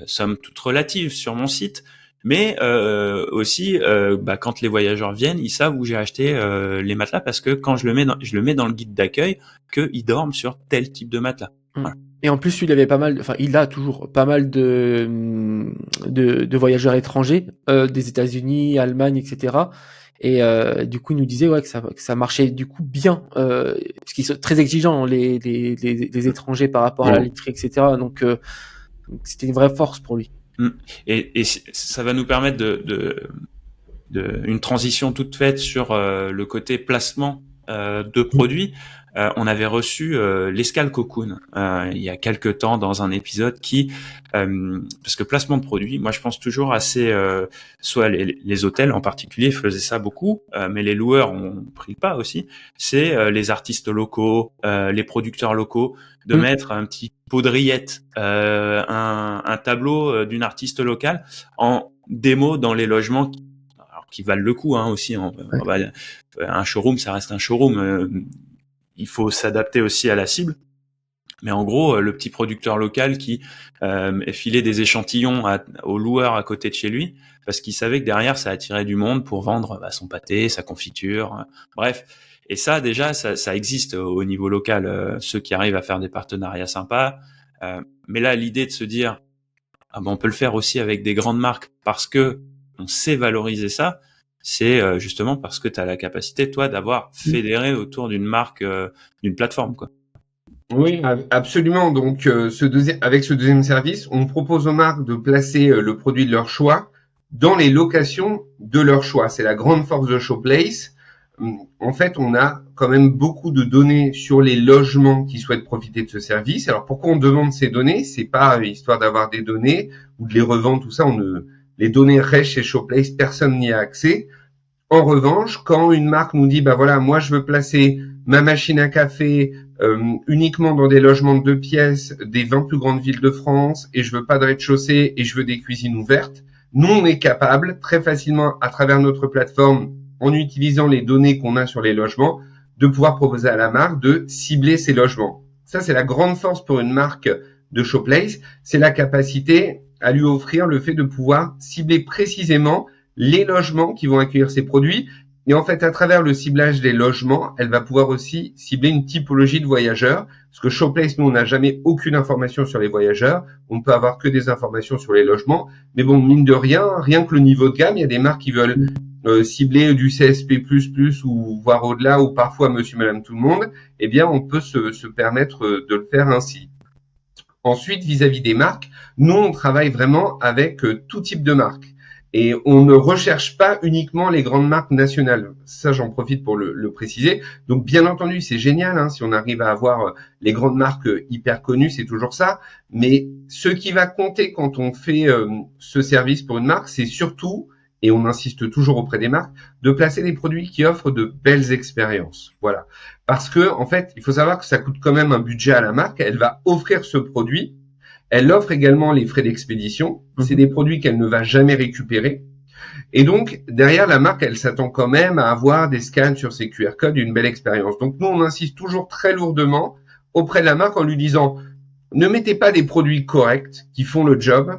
Speaker 2: somme toute relative sur mon site, mais aussi, quand les voyageurs viennent, ils savent où j'ai acheté les matelas parce que quand je le mets dans le guide d'accueil, qu'ils dorment sur tel type de matelas. Voilà.
Speaker 1: Et en plus, il a toujours pas mal de voyageurs étrangers, des États-Unis, Allemagne, etc. Et du coup, il nous disait que ça marchait du coup bien, parce qu'ils sont très exigeants les étrangers par rapport à la literie, etc. Donc c'était une vraie force pour lui.
Speaker 2: Et ça va nous permettre une transition toute faite sur le côté placement de produits. On avait reçu l'Escale Cocoon il y a quelque temps dans un épisode parce que placement de produits, moi je pense toujours à soit les hôtels en particulier faisaient ça beaucoup, mais les loueurs ont pris le pas aussi, c'est les artistes locaux, les producteurs locaux, de mettre un petit baudriette, un tableau d'une artiste locale en démo dans les logements qui valent le coup aussi. Un showroom, ça reste un showroom. Il faut s'adapter aussi à la cible. Mais en gros, le petit producteur local qui filait des échantillons aux loueurs à côté de chez lui, parce qu'il savait que derrière, ça attirait du monde pour vendre son pâté, sa confiture, bref. Et ça, déjà, ça existe au niveau local, ceux qui arrivent à faire des partenariats sympas. Mais là, l'idée de se dire, on peut le faire aussi avec des grandes marques parce que on sait valoriser ça, c'est justement parce que tu as la capacité, toi, d'avoir fédéré autour d'une marque, d'une plateforme, quoi.
Speaker 3: Oui, absolument. Donc, avec ce deuxième service, on propose aux marques de placer le produit de leur choix dans les locations de leur choix. C'est la grande force de Showplace. En fait, on a quand même beaucoup de données sur les logements qui souhaitent profiter de ce service. Alors, pourquoi on demande ces données? C'est pas histoire d'avoir des données ou de les revendre, tout ça. Les données restent chez Showplace, personne n'y a accès. En revanche, quand une marque nous dit, moi je veux placer ma machine à café uniquement dans des logements de 2 pièces des 20 plus grandes villes de France et je veux pas de rez-de-chaussée et je veux des cuisines ouvertes, nous on est capable très facilement à travers notre plateforme, en utilisant les données qu'on a sur les logements, de pouvoir proposer à la marque de cibler ces logements. Ça, c'est la grande force pour une marque de Showplace, c'est la capacité à lui offrir le fait de pouvoir cibler précisément les logements qui vont accueillir ces produits. Et en fait, à travers le ciblage des logements, elle va pouvoir aussi cibler une typologie de voyageurs. Parce que Showplace, nous, on n'a jamais aucune information sur les voyageurs. On ne peut avoir que des informations sur les logements. Mais bon, mine de rien que le niveau de gamme, il y a des marques qui veulent cibler du CSP++ ou voire au-delà, ou parfois monsieur, madame, tout le monde. Eh bien, on peut se permettre de le faire ainsi. Ensuite, vis-à-vis des marques, nous, on travaille vraiment avec tout type de marques. Et on ne recherche pas uniquement les grandes marques nationales. Ça, j'en profite pour le préciser. Donc, bien entendu, c'est génial si on arrive à avoir les grandes marques hyper connues, c'est toujours ça. Mais ce qui va compter quand on fait ce service pour une marque, c'est surtout, et on insiste toujours auprès des marques, de placer des produits qui offrent de belles expériences. Voilà. Parce que, en fait, il faut savoir que ça coûte quand même un budget à la marque. Elle va offrir ce produit. Elle offre également les frais d'expédition. C'est des produits qu'elle ne va jamais récupérer. Et donc, derrière, la marque, elle s'attend quand même à avoir des scans sur ses QR codes, une belle expérience. Donc, nous, on insiste toujours très lourdement auprès de la marque en lui disant, ne mettez pas des produits corrects qui font le job.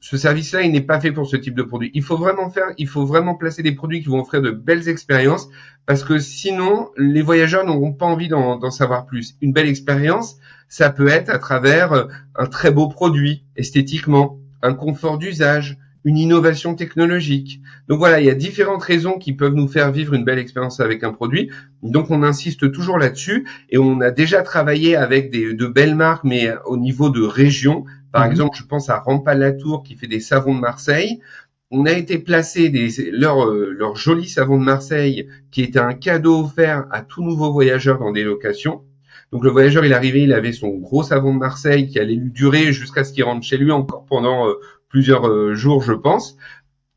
Speaker 3: Ce service-là, il n'est pas fait pour ce type de produit. Il faut vraiment placer des produits qui vont offrir de belles expériences parce que sinon, les voyageurs n'auront pas envie d'en savoir plus. Une belle expérience, ça peut être à travers un très beau produit esthétiquement, un confort d'usage, une innovation technologique. Donc voilà, il y a différentes raisons qui peuvent nous faire vivre une belle expérience avec un produit. Donc on insiste toujours là-dessus et on a déjà travaillé avec de belles marques, mais au niveau de région, Par exemple, je pense à Rampal-Latour qui fait des savons de Marseille. On a été placé leur joli savon de Marseille qui était un cadeau offert à tout nouveau voyageur dans des locations. Donc le voyageur, il arrivait, il avait son gros savon de Marseille qui allait lui durer jusqu'à ce qu'il rentre chez lui encore pendant plusieurs jours, je pense.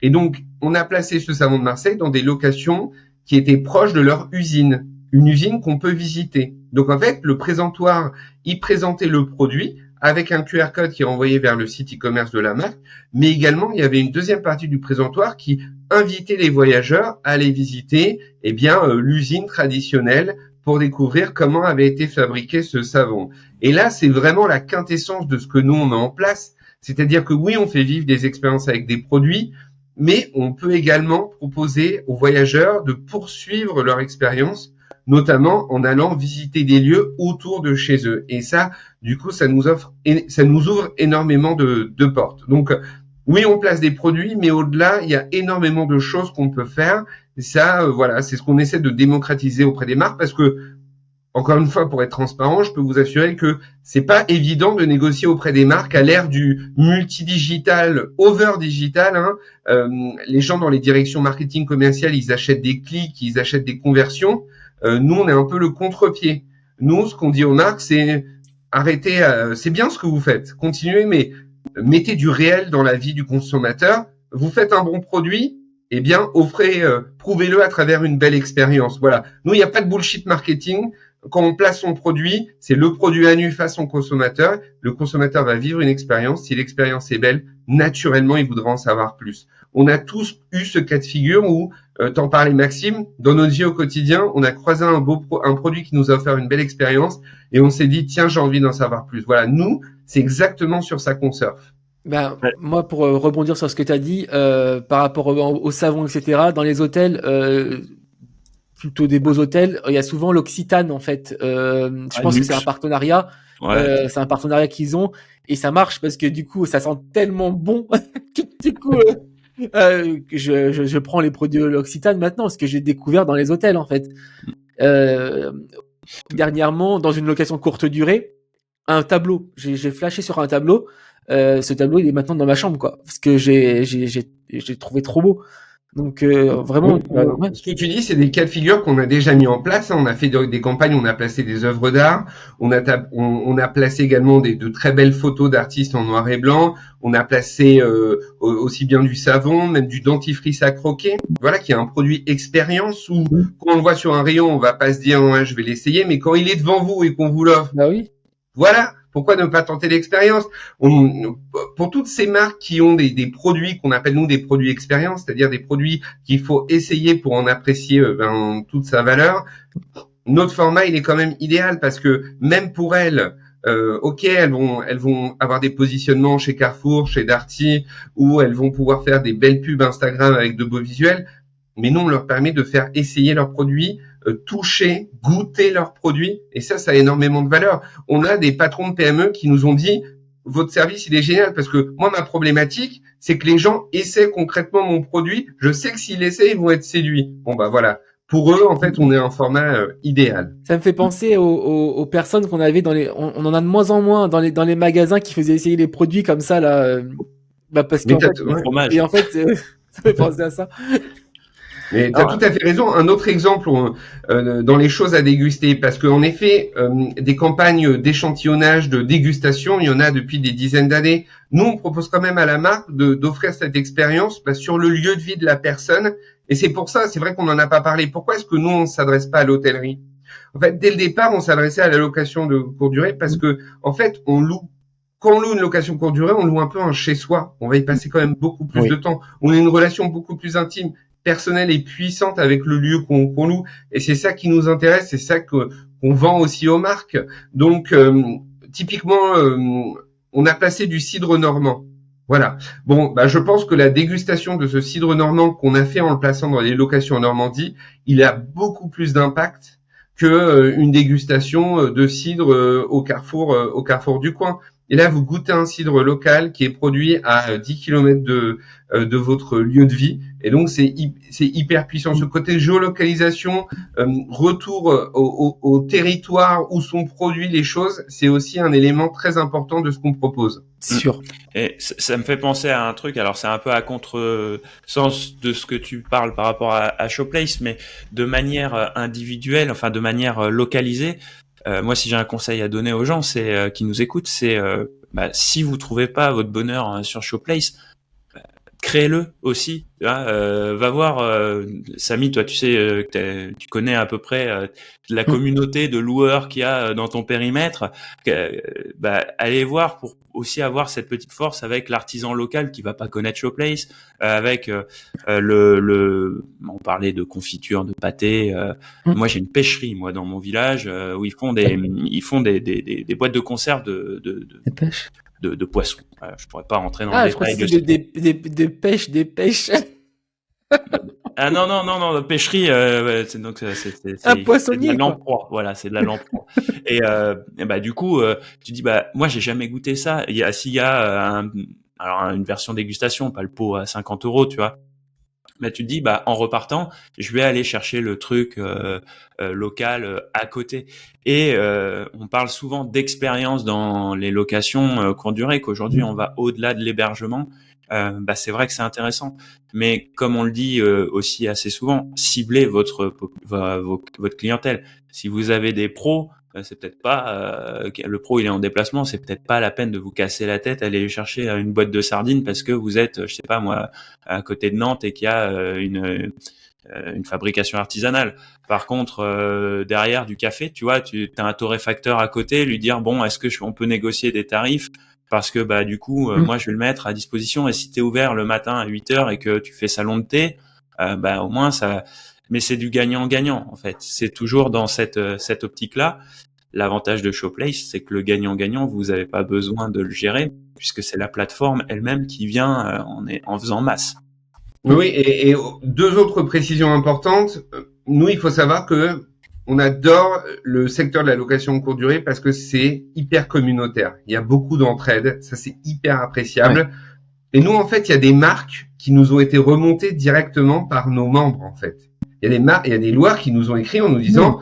Speaker 3: Et donc, on a placé ce savon de Marseille dans des locations qui étaient proches de leur usine, une usine qu'on peut visiter. Donc en fait, le présentoir, il présentait le produit avec un QR code qui renvoyait vers le site e-commerce de la marque, mais également il y avait une deuxième partie du présentoir qui invitait les voyageurs à aller visiter l'usine traditionnelle pour découvrir comment avait été fabriqué ce savon. Et là, c'est vraiment la quintessence de ce que nous on met en place, c'est-à-dire que oui, on fait vivre des expériences avec des produits, mais on peut également proposer aux voyageurs de poursuivre leur expérience, notamment en allant visiter des lieux autour de chez eux. Et ça, du coup, ça nous ouvre énormément de portes. Donc, oui, on place des produits, mais au-delà, il y a énormément de choses qu'on peut faire. Et ça, voilà, c'est ce qu'on essaie de démocratiser auprès des marques parce que, encore une fois, pour être transparent, je peux vous assurer que c'est pas évident de négocier auprès des marques à l'ère du multidigital, over-digital. Les gens dans les directions marketing commerciales, ils achètent des clics, ils achètent des conversions. Nous, on est un peu le contre-pied. Nous, ce qu'on dit aux marques, c'est arrêtez, c'est bien ce que vous faites, continuez, mais mettez du réel dans la vie du consommateur. Vous faites un bon produit, eh bien, prouvez-le à travers une belle expérience. Voilà. Nous, il n'y a pas de bullshit marketing. Quand on place son produit, c'est le produit à nu face au consommateur. Le consommateur va vivre une expérience. Si l'expérience est belle, naturellement, il voudra en savoir plus. On a tous eu ce cas de figure où, t'en parlais Maxime, dans notre vie au quotidien, on a croisé un produit qui nous a offert une belle expérience et on s'est dit, tiens, j'ai envie d'en savoir plus. Voilà, nous, c'est exactement sur ça qu'on surfe.
Speaker 1: Moi, pour rebondir sur ce que tu as dit, par rapport au savon, etc., dans les hôtels, plutôt des beaux hôtels, il y a souvent l'Occitane, en fait. Je pense que c'est un partenariat. Ouais. C'est un partenariat qu'ils ont et ça marche parce que du coup, ça sent tellement bon que du coup, je prends les produits de l'Occitane maintenant parce que j'ai découvert dans les hôtels, en fait. Dernièrement, dans une location courte durée, un tableau. J'ai flashé sur un tableau. Ce tableau, il est maintenant dans ma chambre, quoi, parce que j'ai trouvé trop beau. Donc vraiment.
Speaker 3: Ouais. Ce que tu dis, c'est des cas de figure qu'on a déjà mis en place. On a fait des campagnes, on a placé des œuvres d'art, on a placé également de très belles photos d'artistes en noir et blanc. On a placé aussi bien du savon, même du dentifrice à croquer. Voilà, qui est un produit expérience où quand on le voit sur un rayon, on va pas se dire ouais, je vais l'essayer, mais quand il est devant vous et qu'on vous l'offre,
Speaker 1: bah oui.
Speaker 3: Voilà. Pourquoi ne pas tenter l'expérience? Pour toutes ces marques qui ont des produits qu'on appelle nous des produits expérience, c'est-à-dire des produits qu'il faut essayer pour en apprécier toute sa valeur, notre format il est quand même idéal parce que même pour elles, elles vont avoir des positionnements chez Carrefour, chez Darty, où elles vont pouvoir faire des belles pubs Instagram avec de beaux visuels. Mais nous, on leur permet de faire essayer leurs produits, toucher, goûter leurs produits. Et ça a énormément de valeur. On a des patrons de PME qui nous ont dit, votre service, il est génial parce que moi, ma problématique, c'est que les gens essaient concrètement mon produit. Je sais que s'ils essaient, ils vont être séduits. Bon, bah voilà. Pour eux, en fait, on est un format idéal.
Speaker 1: Ça me fait penser aux personnes qu'on avait on en a de moins en moins dans les magasins qui faisaient essayer les produits comme ça, là. Parce qu'en fait, et en fait, ça fait penser à ça.
Speaker 3: Mais tu as tout à fait raison. Un autre exemple dans les choses à déguster, parce qu'en effet, des campagnes d'échantillonnage, de dégustation, il y en a depuis des dizaines d'années. Nous, on propose quand même à la marque d'offrir cette expérience sur le lieu de vie de la personne. Et c'est pour ça, c'est vrai qu'on n'en a pas parlé. Pourquoi est-ce que nous, on ne s'adresse pas à l'hôtellerie? En fait, dès le départ, on s'adressait à la location de courte durée parce que, en fait, quand on loue une location courte durée, on loue un peu un chez-soi. On va y passer quand même beaucoup plus de temps. On a une relation beaucoup plus intime, personnelle et puissante avec le lieu qu'on loue. Et c'est ça qui nous intéresse, c'est ça qu'on vend aussi aux marques. Donc, typiquement, on a placé du cidre normand. Voilà. Bon, je pense que la dégustation de ce cidre normand qu'on a fait en le plaçant dans les locations en Normandie, il a beaucoup plus d'impact que une dégustation de cidre au carrefour du coin. Et là, vous goûtez un cidre local qui est produit à 10 km de votre lieu de vie. Et donc, c'est hyper puissant. Ce côté géolocalisation, retour au territoire où sont produits les choses, c'est aussi un élément très important de ce qu'on propose.
Speaker 1: Sûr.
Speaker 2: Et ça me fait penser à un truc, alors c'est un peu à contre-sens de ce que tu parles par rapport à Showplace, mais de manière individuelle, enfin de manière localisée. Moi, si j'ai un conseil à donner aux gens, c'est qui nous écoutent, c'est si vous trouvez pas votre bonheur sur Showplace, créez-le aussi. Va voir Samy, toi, tu sais, tu connais à peu près la communauté de loueurs qu'il y a dans ton périmètre. Allez voir pour aussi avoir cette petite force avec l'artisan local qui va pas connaître Showplace, avec on parlait de confiture, de pâté. Moi, j'ai une pêcherie, moi, dans mon village, où ils font des boîtes de conserve de pêche. De poissons. Je pourrais pas rentrer dans le détail.
Speaker 1: Des pêches.
Speaker 2: Ah non, pêcherie, c'est
Speaker 1: un poissonnier.
Speaker 2: C'est de la lamproie. Voilà, c'est de la lamproie. Et du coup, tu dis moi j'ai jamais goûté ça. S'il y a une version dégustation, pas le pot à 50 €, tu vois. Mais tu te dis en repartant, je vais aller chercher le truc local à côté. Et on parle souvent d'expérience dans les locations courte durée, qu'aujourd'hui on va au-delà de l'hébergement. C'est vrai que c'est intéressant, mais comme on le dit aussi assez souvent, ciblez votre clientèle. Si vous avez des pros, c'est peut-être pas le pro il est en déplacement, c'est peut-être pas la peine de vous casser la tête aller chercher une boîte de sardines parce que vous êtes, je sais pas moi, à côté de Nantes et qu'il y a une fabrication artisanale. Par contre, derrière du café, tu vois, tu as un torréfacteur à côté, lui dire est-ce que on peut négocier des tarifs parce que du coup, moi je vais le mettre à disposition et si tu es ouvert le matin à 8h et que tu fais salon de thé, au moins ça. Mais c'est du gagnant-gagnant en fait. C'est toujours dans cette optique-là. L'avantage de Showplace, c'est que le gagnant-gagnant, vous n'avez pas besoin de le gérer puisque c'est la plateforme elle-même qui vient en faisant masse.
Speaker 3: Oui, et deux autres précisions importantes. Nous, il faut savoir que on adore le secteur de la location courte durée parce que c'est hyper communautaire. Il y a beaucoup d'entraide, ça c'est hyper appréciable. Ouais. Et nous, en fait, il y a des marques qui nous ont été remontées directement par nos membres, en fait. Il y a des loueurs qui nous ont écrit en nous disant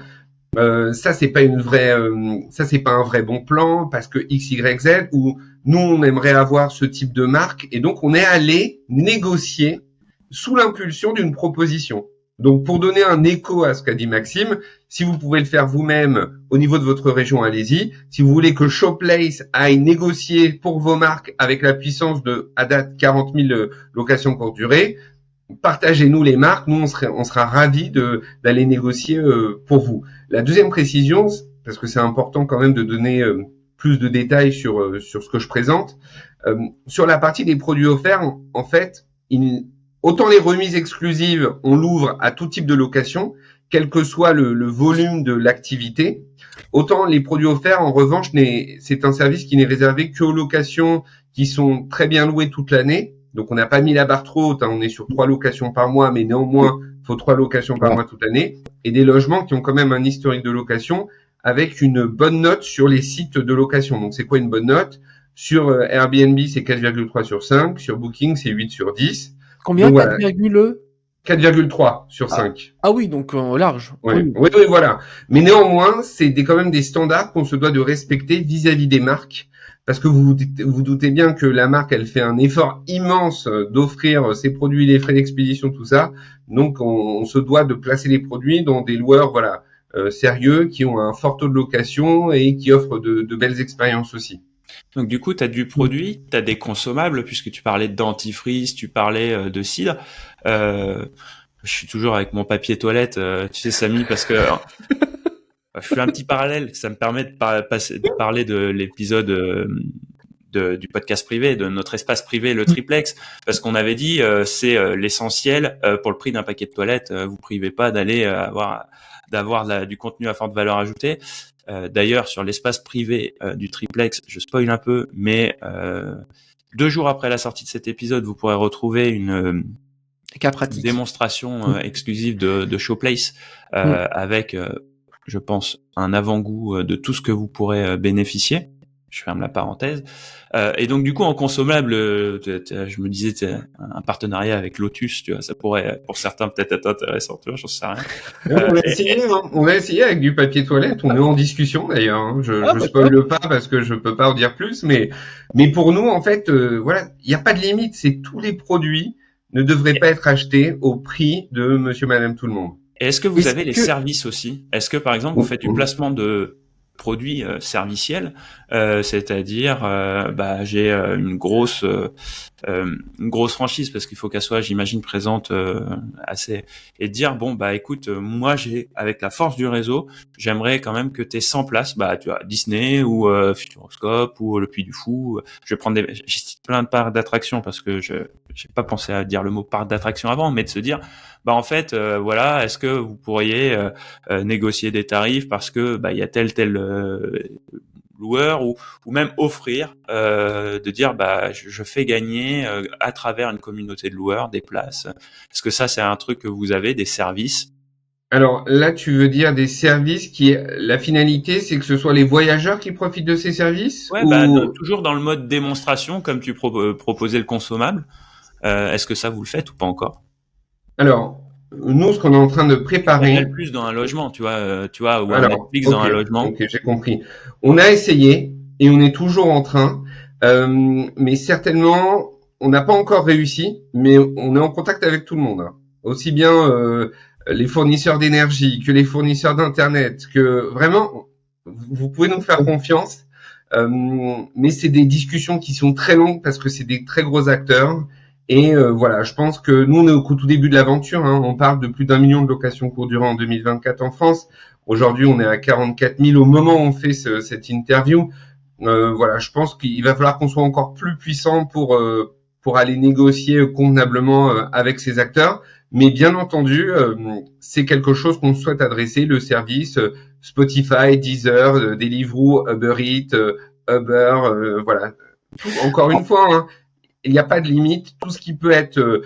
Speaker 3: ça c'est pas un vrai bon plan parce que X, Y, Z, ou nous on aimerait avoir ce type de marque et donc on est allé négocier sous l'impulsion d'une proposition. Donc pour donner un écho à ce qu'a dit Maxime, si vous pouvez le faire vous-même au niveau de votre région, allez-y. Si vous voulez que Showplace aille négocier pour vos marques avec la puissance de à date 40 000 locations courte durée, partagez-nous les marques, nous on sera ravis d'aller négocier pour vous. La deuxième précision, parce que c'est important quand même de donner plus de détails sur ce que je présente, sur la partie des produits offerts, en fait, autant les remises exclusives, on l'ouvre à tout type de location, quel que soit le volume de l'activité, autant les produits offerts, en revanche, c'est un service qui n'est réservé qu'aux locations qui sont très bien louées toute l'année. Donc, on n'a pas mis la barre trop haute, on est sur 3 locations par mois, mais néanmoins, il faut 3 locations par mois toute l'année. Et des logements qui ont quand même un historique de location avec une bonne note sur les sites de location. Donc, c'est quoi une bonne note? Sur Airbnb, c'est 4,3 sur 5. Sur Booking, c'est 8 sur 10.
Speaker 1: Combien?
Speaker 3: 4,3 sur 5.
Speaker 1: Ah oui, donc large.
Speaker 3: Oui, voilà. Mais néanmoins, c'est quand même des standards qu'on se doit de respecter vis-à-vis des marques. Parce que vous doutez bien que la marque, elle fait un effort immense d'offrir ses produits, les frais d'expédition, tout ça. Donc, on se doit de placer les produits dans des loueurs, sérieux, qui ont un fort taux de location et qui offrent de belles expériences aussi.
Speaker 2: Donc, du coup, tu as du produit, tu as des consommables, puisque tu parlais de dentifrice, tu parlais de cidre. Je suis toujours avec mon papier toilette, tu sais, Samy, parce que... Je fais un petit parallèle, ça me permet de parler de l'épisode du podcast privé, de notre espace privé, le triplex, parce qu'on avait dit c'est l'essentiel pour le prix d'un paquet de toilettes. Vous privez pas d'avoir du contenu à forte valeur ajoutée. D'ailleurs, sur l'espace privé du triplex, je spoil un peu, mais 2 jours après la sortie de cet épisode, vous pourrez retrouver une démonstration exclusive de Showplace avec je pense, un avant-goût de tout ce que vous pourrez bénéficier. Je ferme la parenthèse. Et donc du coup en consommable, je me disais un partenariat avec Lotus, tu vois, ça pourrait pour certains peut-être être intéressant, tu vois, j'en sais rien.
Speaker 3: On a essayé avec du papier toilette. On est en discussion d'ailleurs. Hein. Je spoile pas parce que je peux pas en dire plus, mais pour nous en fait, voilà, il n'y a pas de limite. C'est tous les produits ne devraient pas être achetés au prix de Monsieur, Madame, tout le monde.
Speaker 2: Et est-ce que vous avez les services aussi? Est-ce que par exemple vous faites du placement de produits serviciels, c'est-à-dire j'ai une grosse franchise parce qu'il faut qu'elle soit, j'imagine, présente assez, et dire bon écoute, moi j'ai, avec la force du réseau, j'aimerais quand même que t'aies 100 places, tu vois, Disney ou Futuroscope ou le Puy du Fou. Je vais prendre j'ai plein de parcs d'attractions parce que j'ai pas pensé à dire le mot parc d'attractions avant, mais de se dire en fait voilà, est-ce que vous pourriez négocier des tarifs parce que il y a tel loueur, ou même offrir, de dire je fais gagner à travers une communauté de loueurs des places. Est-ce que ça c'est un truc que vous avez, des services?
Speaker 3: Alors là, tu veux dire des services qui, la finalité, c'est que ce soit les voyageurs qui profitent de ces services?
Speaker 2: Ouais, toujours dans le mode démonstration, comme tu proposais le consommable. Est-ce que ça vous le faites ou pas encore?
Speaker 3: Alors, nous, ce qu'on est en train de préparer.
Speaker 2: On plus dans un logement, tu vois, ou un Netflix dans un logement.
Speaker 3: Ok, j'ai compris. On a essayé et on est toujours en train, mais certainement, on n'a pas encore réussi, mais on est en contact avec tout le monde. Hein. Aussi bien les fournisseurs d'énergie que les fournisseurs d'internet, que vraiment, vous pouvez nous faire confiance. Mais c'est des discussions qui sont très longues parce que c'est des très gros acteurs. Et voilà, je pense que nous, on est au tout début de l'aventure. Hein. On parle de plus d'1 million de locations courte durée en 2024 en France. Aujourd'hui, on est à 44 000 au moment où on fait cette interview. Voilà, je pense qu'il va falloir qu'on soit encore plus puissant pour aller négocier convenablement avec ces acteurs. Mais bien entendu, c'est quelque chose qu'on souhaite adresser, le service Spotify, Deezer, Deliveroo, Uber Eats, Uber, voilà. Encore une fois, hein, il n'y a pas de limite. Tout ce qui peut être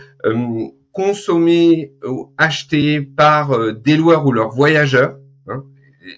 Speaker 3: consommé ou acheté par des loueurs ou leurs voyageurs, hein,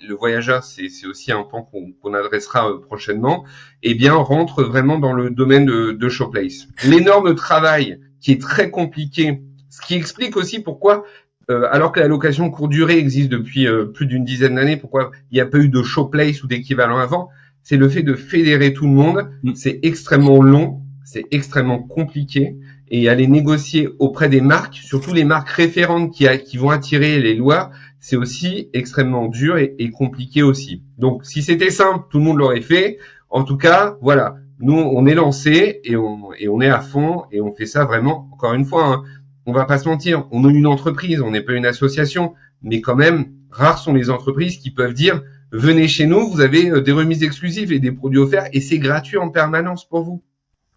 Speaker 3: le voyageur, c'est aussi un pan qu'on adressera prochainement, eh bien, rentre vraiment dans le domaine de Showplace. L'énorme travail qui est très compliqué, ce qui explique aussi pourquoi, alors que la location courte durée existe depuis plus d'une dizaine d'années, pourquoi il n'y a pas eu de Showplace ou d'équivalent avant, c'est le fait de fédérer tout le monde. C'est extrêmement long, c'est extrêmement compliqué, et aller négocier auprès des marques, surtout les marques référentes qui vont attirer les loueurs, c'est aussi extrêmement dur et compliqué aussi. Donc, si c'était simple, tout le monde l'aurait fait. En tout cas, voilà, nous, on est lancé et on est à fond et on fait ça vraiment, encore une fois, hein, on va pas se mentir, on est une entreprise, on n'est pas une association, mais quand même, rares sont les entreprises qui peuvent dire « Venez chez nous, vous avez des remises exclusives et des produits offerts et c'est gratuit en permanence pour vous ».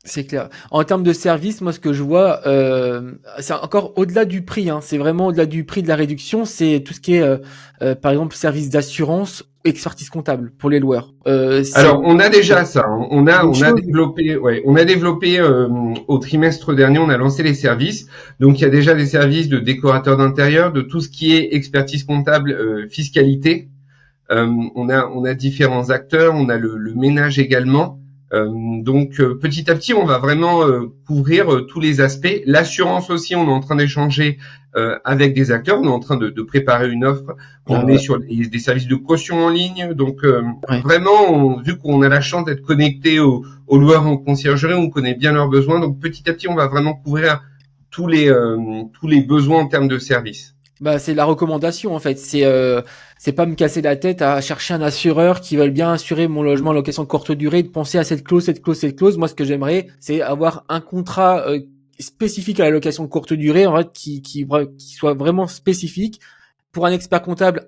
Speaker 1: C'est clair. En termes de service, moi, ce que je vois, c'est encore au-delà du prix. Hein, c'est vraiment au-delà du prix de la réduction. C'est tout ce qui est, par exemple, service d'assurance, expertise comptable pour les loueurs.
Speaker 3: Alors, on a déjà ça. Hein. On a développé au trimestre dernier, on a lancé les services. Donc, il y a déjà des services de décorateur d'intérieur, de tout ce qui est expertise comptable, fiscalité. On a différents acteurs. On a le ménage également. Donc petit à petit, on va vraiment couvrir tous les aspects. L'assurance aussi, on est en train d'échanger avec des acteurs. On est en train de préparer une offre. On est sur des services de caution en ligne. Donc vraiment, vu qu'on a la chance d'être connecté aux loueurs en conciergerie, on connaît bien leurs besoins. Donc petit à petit, on va vraiment couvrir tous les besoins en termes de services.
Speaker 1: C'est la recommandation en fait. C'est pas me casser la tête à chercher un assureur qui veut bien assurer mon logement en location de courte durée, de penser à cette clause. Moi, ce que j'aimerais, c'est avoir un contrat spécifique à la location de courte durée, en fait, qui soit vraiment spécifique. Pour un expert comptable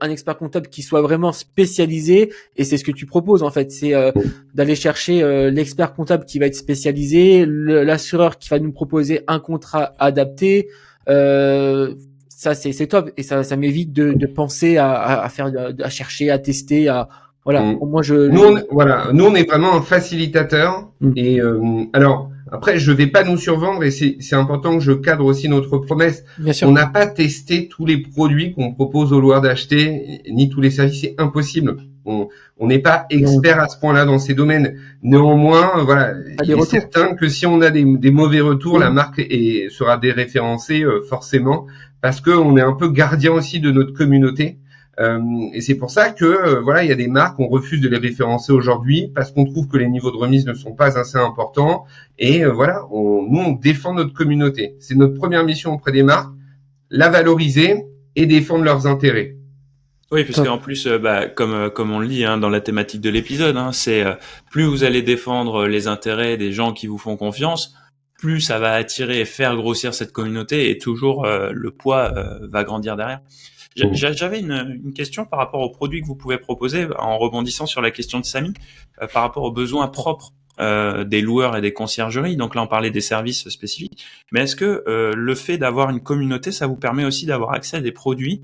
Speaker 1: qui soit vraiment spécialisé. Et c'est ce que tu proposes en fait. C'est d'aller chercher l'expert comptable qui va être spécialisé, l'assureur qui va nous proposer un contrat adapté. Ça c'est top et ça m'évite de penser à chercher, à tester, à voilà.
Speaker 3: Moi nous on est vraiment un facilitateur et alors Après, je vais pas nous survendre et c'est important que je cadre aussi notre promesse.
Speaker 1: Bien sûr.
Speaker 3: On n'a pas testé tous les produits qu'on propose aux loueurs d'acheter, ni tous les services, c'est impossible. On n'est pas expert à ce point-là dans ces domaines. Néanmoins, voilà, il est certain que si on a des mauvais retours, la marque sera déréférencée forcément, parce que on est un peu gardien aussi de notre communauté. Et c'est pour ça que voilà, il y a des marques, on refuse de les référencer aujourd'hui parce qu'on trouve que les niveaux de remise ne sont pas assez importants. Et voilà, nous on défend notre communauté. C'est notre première mission auprès des marques, la valoriser et défendre leurs intérêts.
Speaker 2: Oui, puisque en plus, comme on le lit dans la thématique de l'épisode, c'est plus vous allez défendre les intérêts des gens qui vous font confiance, plus ça va attirer et faire grossir cette communauté et toujours le poids va grandir derrière. J'avais une question par rapport aux produits que vous pouvez proposer en rebondissant sur la question de Samy par rapport aux besoins propres des loueurs et des conciergeries. Donc là, on parlait des services spécifiques. Mais est-ce que le fait d'avoir une communauté, ça vous permet aussi d'avoir accès à des produits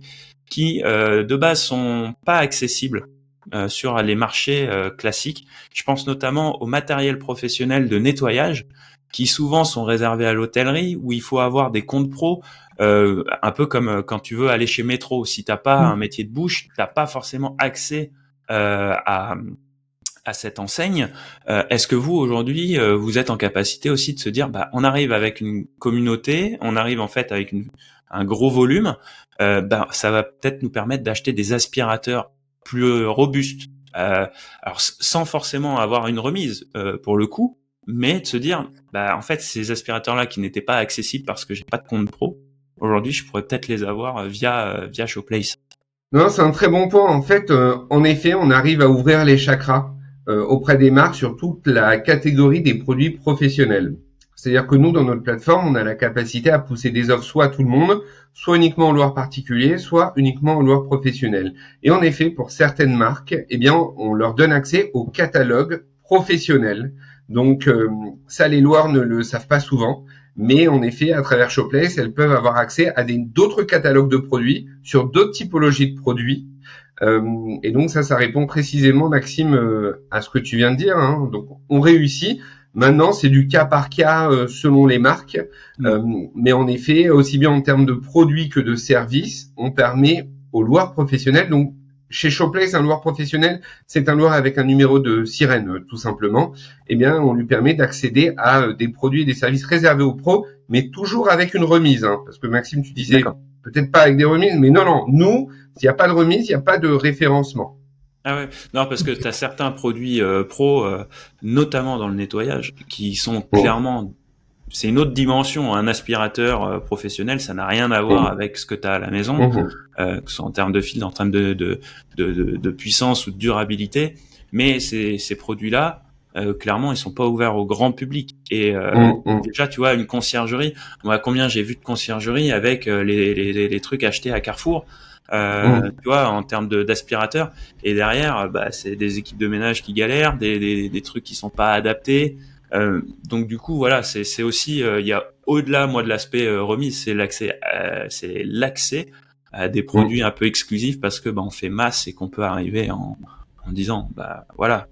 Speaker 2: qui, de base, sont pas accessibles sur les marchés classiques? Je pense notamment au matériel professionnel de nettoyage qui souvent sont réservés à l'hôtellerie où il faut avoir des comptes pro. Un peu comme quand tu veux aller chez Métro, si t'as pas un métier de bouche, t'as pas forcément accès à cette enseigne. Est-ce que vous aujourd'hui vous êtes en capacité aussi de se dire, on arrive avec une communauté, on arrive en fait avec un gros volume, ça va peut-être nous permettre d'acheter des aspirateurs plus robustes, alors sans forcément avoir une remise pour le coup, mais de se dire, en fait ces aspirateurs-là qui n'étaient pas accessibles parce que j'ai pas de compte pro. Aujourd'hui, je pourrais peut-être les avoir via Showplace.
Speaker 3: Non, c'est un très bon point. En fait, en effet, on arrive à ouvrir les chakras auprès des marques sur toute la catégorie des produits professionnels. C'est-à-dire que nous, dans notre plateforme, on a la capacité à pousser des offres soit à tout le monde, soit uniquement aux loueurs particuliers, soit uniquement aux loueurs professionnels. Et en effet, pour certaines marques, on leur donne accès au catalogue professionnel. Donc, ça, les loueurs ne le savent pas souvent. Mais en effet, à travers Showplace, elles peuvent avoir accès à d'autres catalogues de produits sur d'autres typologies de produits. Et donc ça répond précisément, Maxime, à ce que tu viens de dire. Donc on réussit. Maintenant, c'est du cas par cas selon les marques. Mais en effet, aussi bien en termes de produits que de services, on permet aux loueurs professionnels. Donc chez Showplace, un loueur professionnel, c'est un loueur avec un numéro de sirène, tout simplement. On lui permet d'accéder à des produits et des services réservés aux pros, mais toujours avec une remise. Parce que Maxime, tu disais peut-être pas avec des remises, mais non, nous, s'il n'y a pas de remise, il n'y a pas de référencement.
Speaker 2: Ah ouais, non, parce que tu as certains produits pro, notamment dans le nettoyage, qui sont clairement... C'est une autre dimension. Un aspirateur professionnel, ça n'a rien à voir avec ce que tu as à la maison, que ce soit en termes de fil, en termes de puissance ou de durabilité. Mais ces produits-là, clairement, ils sont pas ouverts au grand public. Et déjà, tu vois, une conciergerie, moi, combien j'ai vu de conciergeries avec les trucs achetés à Carrefour, tu vois, en termes d'aspirateurs. Et derrière, c'est des équipes de ménage qui galèrent, des trucs qui sont pas adaptés. Donc du coup voilà, c'est aussi il y a au-delà de l'aspect remise, c'est l'accès à des produits un peu exclusifs parce que on fait masse et qu'on peut arriver en disant voilà,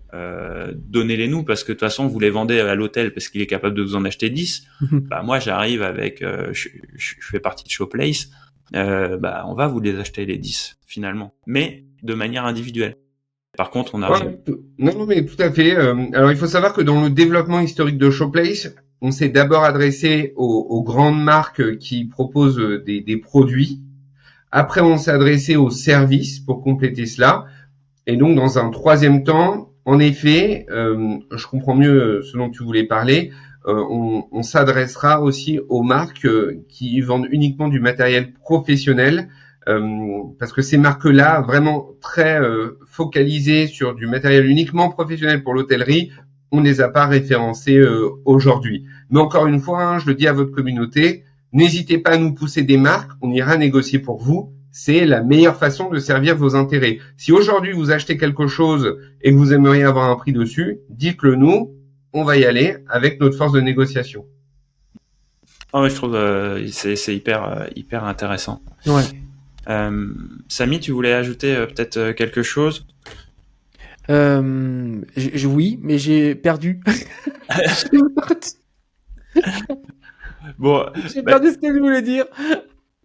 Speaker 2: donnez-les nous parce que de toute façon vous les vendez à l'hôtel parce qu'il est capable de vous en acheter 10. Moi j'arrive avec je fais partie de Showplace, on va vous les acheter les 10 finalement, mais de manière individuelle. Par contre, on a...
Speaker 3: Non, mais tout à fait. Alors, il faut savoir que dans le développement historique de Showplace, on s'est d'abord adressé aux grandes marques qui proposent des produits. Après, on s'est adressé aux services pour compléter cela. Et donc, dans un troisième temps, en effet, je comprends mieux ce dont tu voulais parler, on s'adressera aussi aux marques qui vendent uniquement du matériel professionnel. Parce que ces marques-là, vraiment très focalisées sur du matériel uniquement professionnel pour l'hôtellerie, on ne les a pas référencées aujourd'hui. Mais encore une fois, je le dis à votre communauté, n'hésitez pas à nous pousser des marques, on ira négocier pour vous. C'est la meilleure façon de servir vos intérêts. Si aujourd'hui vous achetez quelque chose et que vous aimeriez avoir un prix dessus, dites-le nous, on va y aller avec notre force de négociation.
Speaker 2: Oh, je trouve c'est hyper intéressant.
Speaker 1: Ouais.
Speaker 2: Samy, tu voulais ajouter peut-être quelque chose?
Speaker 1: Oui, mais j'ai perdu.
Speaker 2: Bon,
Speaker 1: j'ai perdu ce que je voulais dire.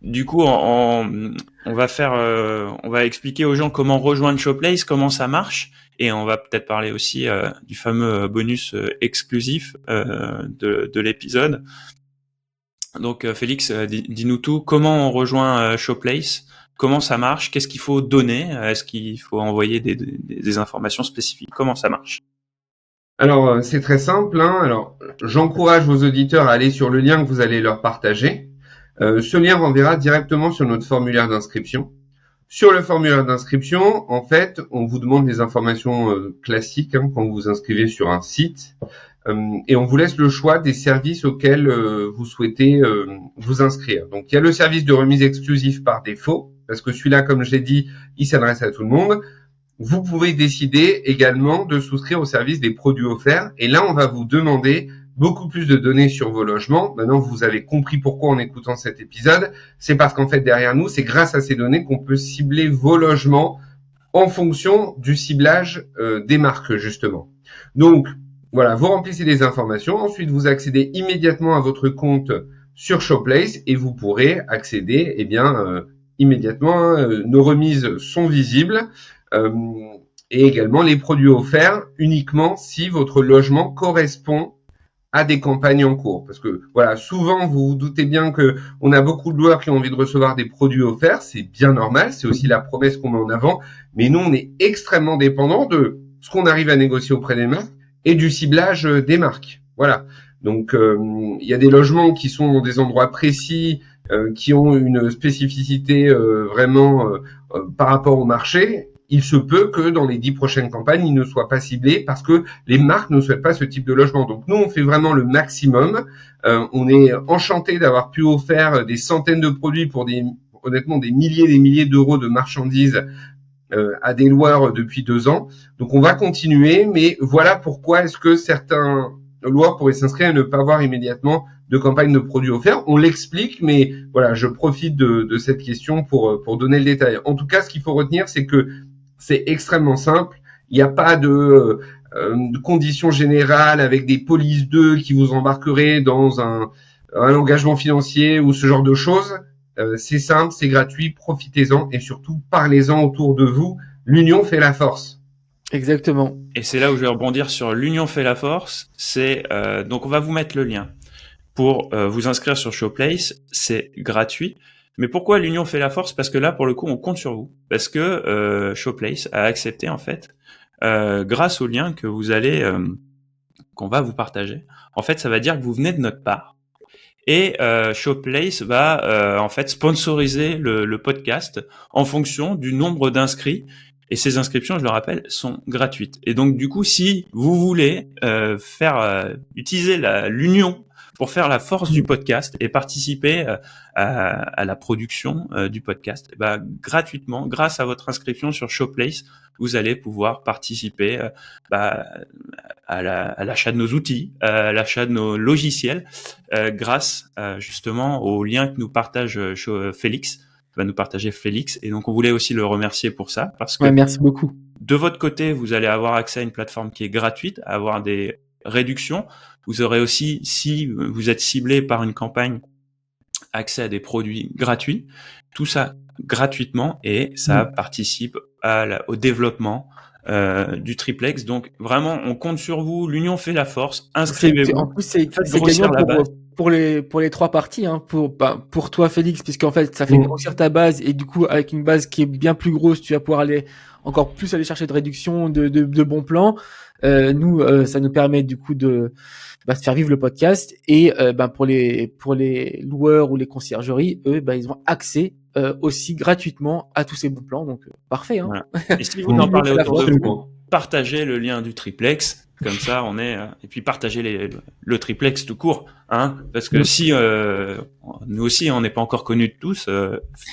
Speaker 2: Du coup, on va expliquer aux gens comment rejoindre Showplace, comment ça marche, et on va peut-être parler aussi du fameux bonus exclusif de l'épisode. Donc, Félix, dis-nous tout. Comment on rejoint Showplace? Comment ça marche? Qu'est-ce qu'il faut donner? Est-ce qu'il faut envoyer des informations spécifiques? Comment ça marche?
Speaker 3: Alors, c'est très simple. Alors, j'encourage vos auditeurs à aller sur le lien que vous allez leur partager. Ce lien renverra directement sur notre formulaire d'inscription. Sur le formulaire d'inscription, en fait, on vous demande des informations classiques quand vous vous inscrivez sur un site. Et on vous laisse le choix des services auxquels vous souhaitez vous inscrire. Donc, il y a le service de remise exclusif par défaut, parce que celui-là, comme je l'ai dit, il s'adresse à tout le monde. Vous pouvez décider également de souscrire au service des produits offerts. Et là, on va vous demander beaucoup plus de données sur vos logements. Maintenant, vous avez compris pourquoi en écoutant cet épisode. C'est parce qu'en fait, derrière nous, c'est grâce à ces données qu'on peut cibler vos logements en fonction du ciblage des marques, justement. Donc, voilà, vous remplissez les informations. Ensuite, vous accédez immédiatement à votre compte sur Showplace et vous pourrez accéder, immédiatement. Nos remises sont visibles. Et également les produits offerts uniquement si votre logement correspond à des campagnes en cours. Parce que voilà, souvent vous vous doutez bien que on a beaucoup de loueurs qui ont envie de recevoir des produits offerts, c'est bien normal, c'est aussi la promesse qu'on met en avant, mais nous on est extrêmement dépendant de ce qu'on arrive à négocier auprès des marques et du ciblage des marques. Voilà. Donc il y a des logements qui sont dans des endroits précis, qui ont une spécificité vraiment par rapport au marché. Il se peut que dans les 10 prochaines campagnes, ils ne soient pas ciblés parce que les marques ne souhaitent pas ce type de logement. Donc nous, on fait vraiment le maximum. On est enchanté d'avoir pu offrir des centaines de produits pour honnêtement des milliers d'euros de marchandises à des loueurs depuis 2 ans. Donc on va continuer, mais voilà pourquoi est-ce que certains loueurs pourraient s'inscrire et ne pas avoir immédiatement de campagne de produits offerts. On l'explique, mais voilà, je profite de cette question pour donner le détail. En tout cas, ce qu'il faut retenir, c'est que c'est extrêmement simple. Il n'y a pas de conditions générales avec des polices 2 qui vous embarqueraient dans un engagement financier ou ce genre de choses. C'est simple, c'est gratuit, profitez-en et surtout parlez-en autour de vous. L'union fait la force.
Speaker 1: Exactement.
Speaker 2: Et c'est là où je vais rebondir sur l'union fait la force. C'est donc on va vous mettre le lien pour vous inscrire sur Showplace. C'est gratuit. Mais pourquoi l'union fait la force? Parce que là, pour le coup, on compte sur vous. Parce que Showplace a accepté, en fait, grâce au lien que vous allez, qu'on va vous partager. En fait, ça va dire que vous venez de notre part. Et Showplace va, en fait, sponsoriser le podcast en fonction du nombre d'inscrits. Et ces inscriptions, je le rappelle, sont gratuites. Et donc, du coup, si vous voulez utiliser l'union pour faire la force du podcast et participer à la production du podcast, gratuitement, grâce à votre inscription sur Showplace, vous allez pouvoir participer à l'achat de nos outils, à l'achat de nos logiciels, grâce justement au lien que nous partage Félix, va nous partager Félix. Et donc, on voulait aussi le remercier pour ça, parce que
Speaker 1: merci beaucoup.
Speaker 2: De votre côté, vous allez avoir accès à une plateforme qui est gratuite, à avoir des réductions. Vous aurez aussi, si vous êtes ciblé par une campagne, accès à des produits gratuits. Tout ça gratuitement et ça participe au développement du triplex. Donc vraiment, on compte sur vous. L'union fait la force. Inscrivez-vous.
Speaker 1: En plus, c'est gagnant pour les 3 parties, pour toi, Félix, puisqu'en fait, ça fait grossir ta base et du coup, avec une base qui est bien plus grosse, tu vas pouvoir aller encore plus aller chercher de réduction, de bons plans. Nous, ça nous permet du coup de faire vivre le podcast et pour les loueurs ou les conciergeries, eux, ils ont accès aussi gratuitement à tous ces bons plans. Donc parfait. Hein.
Speaker 2: Voilà. Et si vous en parlez autour de vous, partagez le lien du triplex. Comme ça, on est et puis partagez le triplex tout court, parce que si nous aussi on n'est pas encore connus de tous,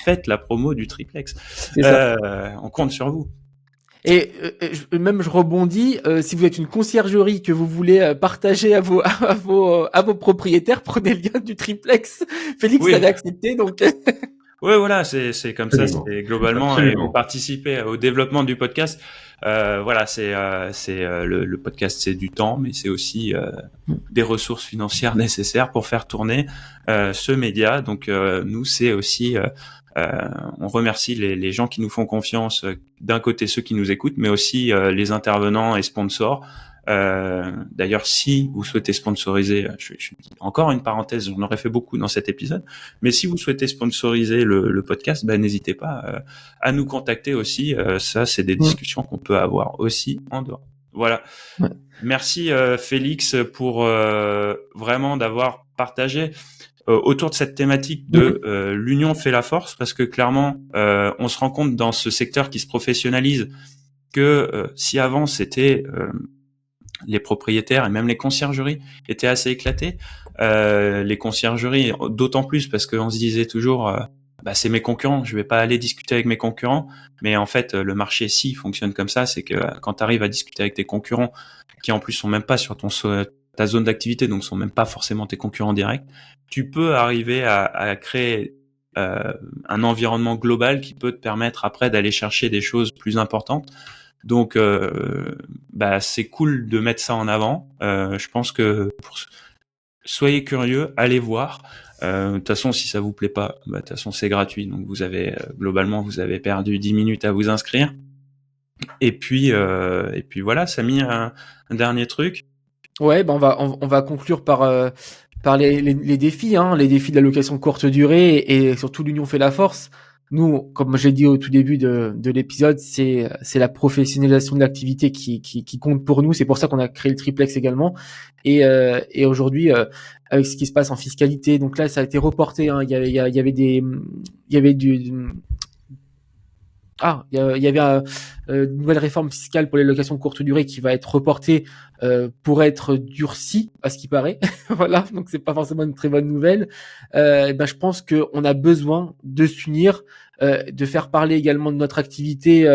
Speaker 2: faites la promo du triplex. On compte sur vous.
Speaker 1: Et même je rebondis, si vous êtes une conciergerie que vous voulez partager à vos propriétaires, prenez le lien du triplex. Félix avait accepté, donc.
Speaker 2: Ouais, voilà, c'est comme ça. C'est globalement et
Speaker 3: Absolument.
Speaker 2: vous participez au développement du podcast. Voilà, le podcast, c'est du temps, mais c'est aussi des ressources financières nécessaires pour faire tourner ce média. Donc nous, c'est aussi on remercie les gens qui nous font confiance. D'un côté, ceux qui nous écoutent, mais aussi les intervenants et sponsors. D'ailleurs, si vous souhaitez sponsoriser, encore une parenthèse, j'en aurais fait beaucoup dans cet épisode, mais si vous souhaitez sponsoriser le podcast, n'hésitez pas à nous contacter aussi. Ça, c'est des discussions qu'on peut avoir aussi en dehors. Voilà.
Speaker 1: Ouais.
Speaker 2: Merci Félix pour vraiment d'avoir partagé autour de cette thématique de l'union fait la force, parce que clairement, on se rend compte dans ce secteur qui se professionnalise que si avant c'était les propriétaires et même les conciergeries étaient assez éclatés. Les conciergeries, d'autant plus parce qu'on se disait toujours, c'est mes concurrents, je vais pas aller discuter avec mes concurrents. Mais en fait, le marché, si fonctionne comme ça, c'est que quand tu arrives à discuter avec tes concurrents, qui en plus sont même pas sur ta zone d'activité, donc sont même pas forcément tes concurrents directs, tu peux arriver à créer un environnement global qui peut te permettre après d'aller chercher des choses plus importantes. Donc, c'est cool de mettre ça en avant. Je pense que soyez curieux, allez voir. De toute façon, si ça vous plaît pas, de toute façon c'est gratuit. Donc vous avez globalement vous avez perdu 10 minutes à vous inscrire. Et puis voilà, Samy, un dernier truc.
Speaker 1: Ouais, on va conclure par les défis, hein, les défis de la location courte durée et surtout l'union fait la force. Nous, comme j'ai dit au tout début de l'épisode, c'est la professionnalisation de l'activité qui compte pour nous. C'est pour ça qu'on a créé le triplex également. Et aujourd'hui, avec ce qui se passe en fiscalité, donc là, ça a été reporté. Hein, il y avait une nouvelle réforme fiscale pour les locations courte durée qui va être reportée pour être durcie, à ce qui paraît. Voilà, donc c'est pas forcément une très bonne nouvelle. Je pense qu'on a besoin de s'unir, de faire parler également de notre activité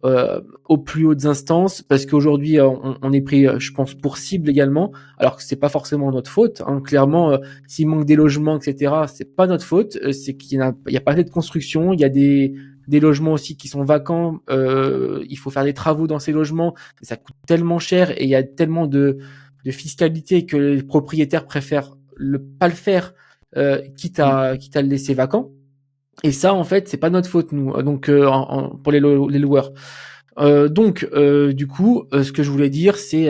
Speaker 1: aux plus hautes instances, parce qu'aujourd'hui on est pris, je pense, pour cible également, alors que c'est pas forcément notre faute. Hein. Clairement, s'il manque des logements, etc., c'est pas notre faute. C'est qu'il y a pas assez de construction, il y a des logements aussi qui sont vacants, il faut faire des travaux dans ces logements, ça coûte tellement cher et il y a tellement de fiscalité que les propriétaires préfèrent pas le faire, quitte à le laisser vacant. Et ça, en fait, c'est pas notre faute, nous. Donc, pour les loueurs. Du coup, ce que je voulais dire, c'est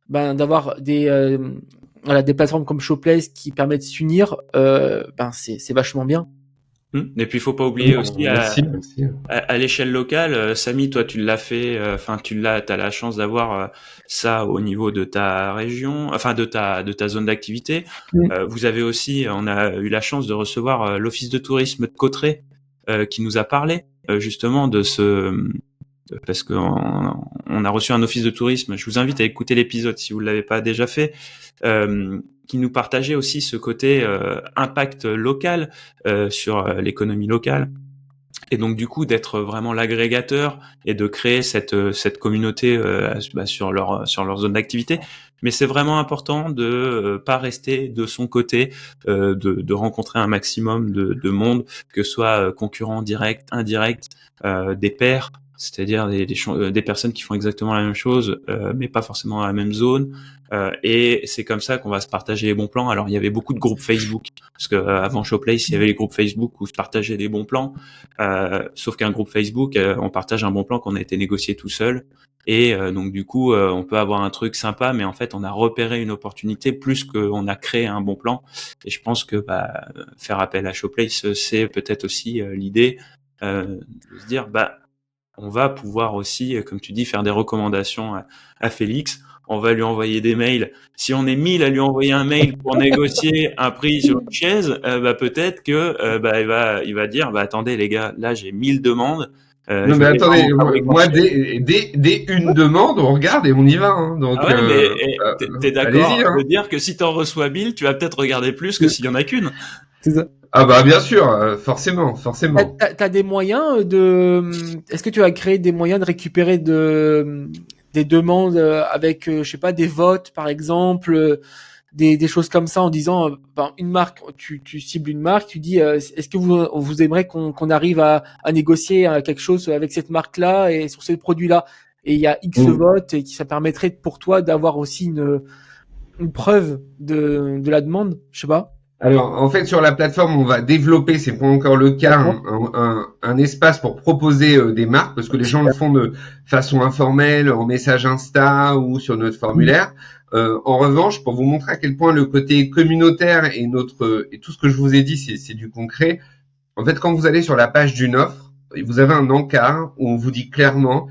Speaker 1: d'avoir des plateformes comme Showplace qui permettent de s'unir. C'est vachement bien.
Speaker 2: Et puis il faut pas oublier aussi à l'échelle locale, Samy, toi tu l'as fait, t'as la chance d'avoir ça au niveau de ta région, enfin de ta zone d'activité. Vous avez aussi, on a eu la chance de recevoir l'office de tourisme de Cauterets qui nous a parlé justement de parce qu'on a reçu un office de tourisme. Je vous invite à écouter l'épisode si vous l'avez pas déjà fait. Qui nous partageait aussi ce côté impact local sur l'économie locale. Et donc du coup d'être vraiment l'agrégateur et de créer cette communauté sur leur zone d'activité. Mais c'est vraiment important de pas rester de son côté, de rencontrer un maximum de monde, que ce soit concurrents directs, indirects, des pairs, c'est-à-dire des personnes qui font exactement la même chose, mais pas forcément dans la même zone. Et c'est comme ça qu'on va se partager les bons plans. Alors il y avait beaucoup de groupes Facebook, parce que avant Showplace, il y avait les groupes Facebook où se partageait des bons plans. Sauf qu'un groupe Facebook, on partage un bon plan qu'on a été négocié tout seul. Et donc du coup, on peut avoir un truc sympa, mais en fait, on a repéré une opportunité plus qu'on a créé un bon plan. Et je pense que faire appel à Showplace, c'est peut-être aussi l'idée de se dire, on va pouvoir aussi, comme tu dis, faire des recommandations à Félix. On va lui envoyer des mails. Si on est 1000 à lui envoyer un mail pour négocier un prix sur une chaise, peut-être que il va dire, attendez les gars, là j'ai 1000 demandes.
Speaker 3: Non mais attendez, moi dès une demande, on regarde et on y va. Hein. Donc,
Speaker 2: t'es d'accord de dire que si t'en reçois 1000, tu vas peut-être regarder plus que s'il y en a qu'une.
Speaker 1: C'est ça.
Speaker 3: Ah bien sûr, forcément.
Speaker 1: T'as des moyens est-ce que tu as créé des moyens de récupérer des demandes avec, je sais pas, des votes par exemple, des choses comme ça en disant, une marque, tu cibles une marque, tu dis, est-ce que vous aimeriez qu'on arrive à négocier quelque chose avec cette marque-là et sur ce produit-là? Et il y a X votes et ça permettrait pour toi d'avoir aussi une preuve de la demande, je sais pas.
Speaker 3: Alors, en fait, sur la plateforme, on va développer, c'est pas encore le cas, un espace pour proposer des marques, parce que les gens le font de façon informelle, en message Insta ou sur notre formulaire. En revanche, pour vous montrer à quel point le côté communautaire et tout ce que je vous ai dit, c'est du concret. En fait, quand vous allez sur la page d'une offre, vous avez un encart où on vous dit clairement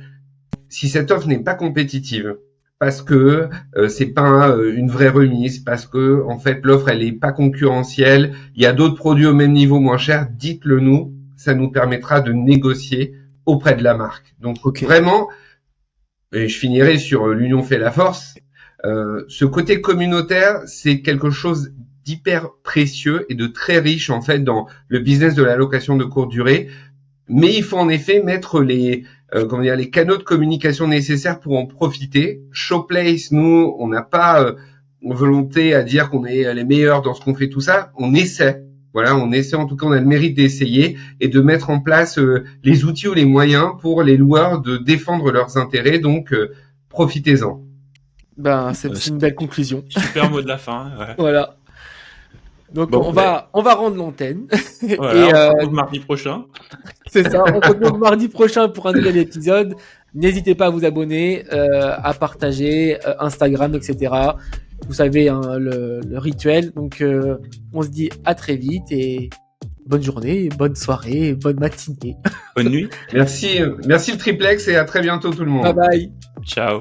Speaker 3: si cette offre n'est pas compétitive, parce que c'est pas une vraie remise, parce que en fait l'offre elle est pas concurrentielle, il y a d'autres produits au même niveau moins chers, dites-le nous, ça nous permettra de négocier auprès de la marque. Donc vraiment, et je finirai sur l'union fait la force, ce côté communautaire, c'est quelque chose d'hyper précieux et de très riche en fait dans le business de la location de courte durée. Mais il faut en effet mettre les canaux de communication nécessaires pour en profiter. Showplace, nous, on n'a pas volonté à dire qu'on est les meilleurs dans ce qu'on fait, tout ça. On essaie. Voilà, on essaie. En tout cas, on a le mérite d'essayer et de mettre en place les outils ou les moyens pour les loueurs de défendre leurs intérêts. Donc, profitez-en.
Speaker 1: C'est une belle conclusion.
Speaker 2: Super mot de la fin. Ouais.
Speaker 1: Voilà. Donc on va rendre l'antenne.
Speaker 2: Voilà, on se retrouve mardi prochain.
Speaker 1: C'est ça, on se retrouve mardi prochain pour un nouvel épisode. N'hésitez pas à vous abonner, à partager, Instagram, etc. Vous savez le rituel. Donc on se dit à très vite et bonne journée, bonne soirée, bonne matinée.
Speaker 2: Bonne nuit.
Speaker 3: Merci le triplex et à très bientôt tout le monde.
Speaker 1: Bye bye.
Speaker 2: Ciao.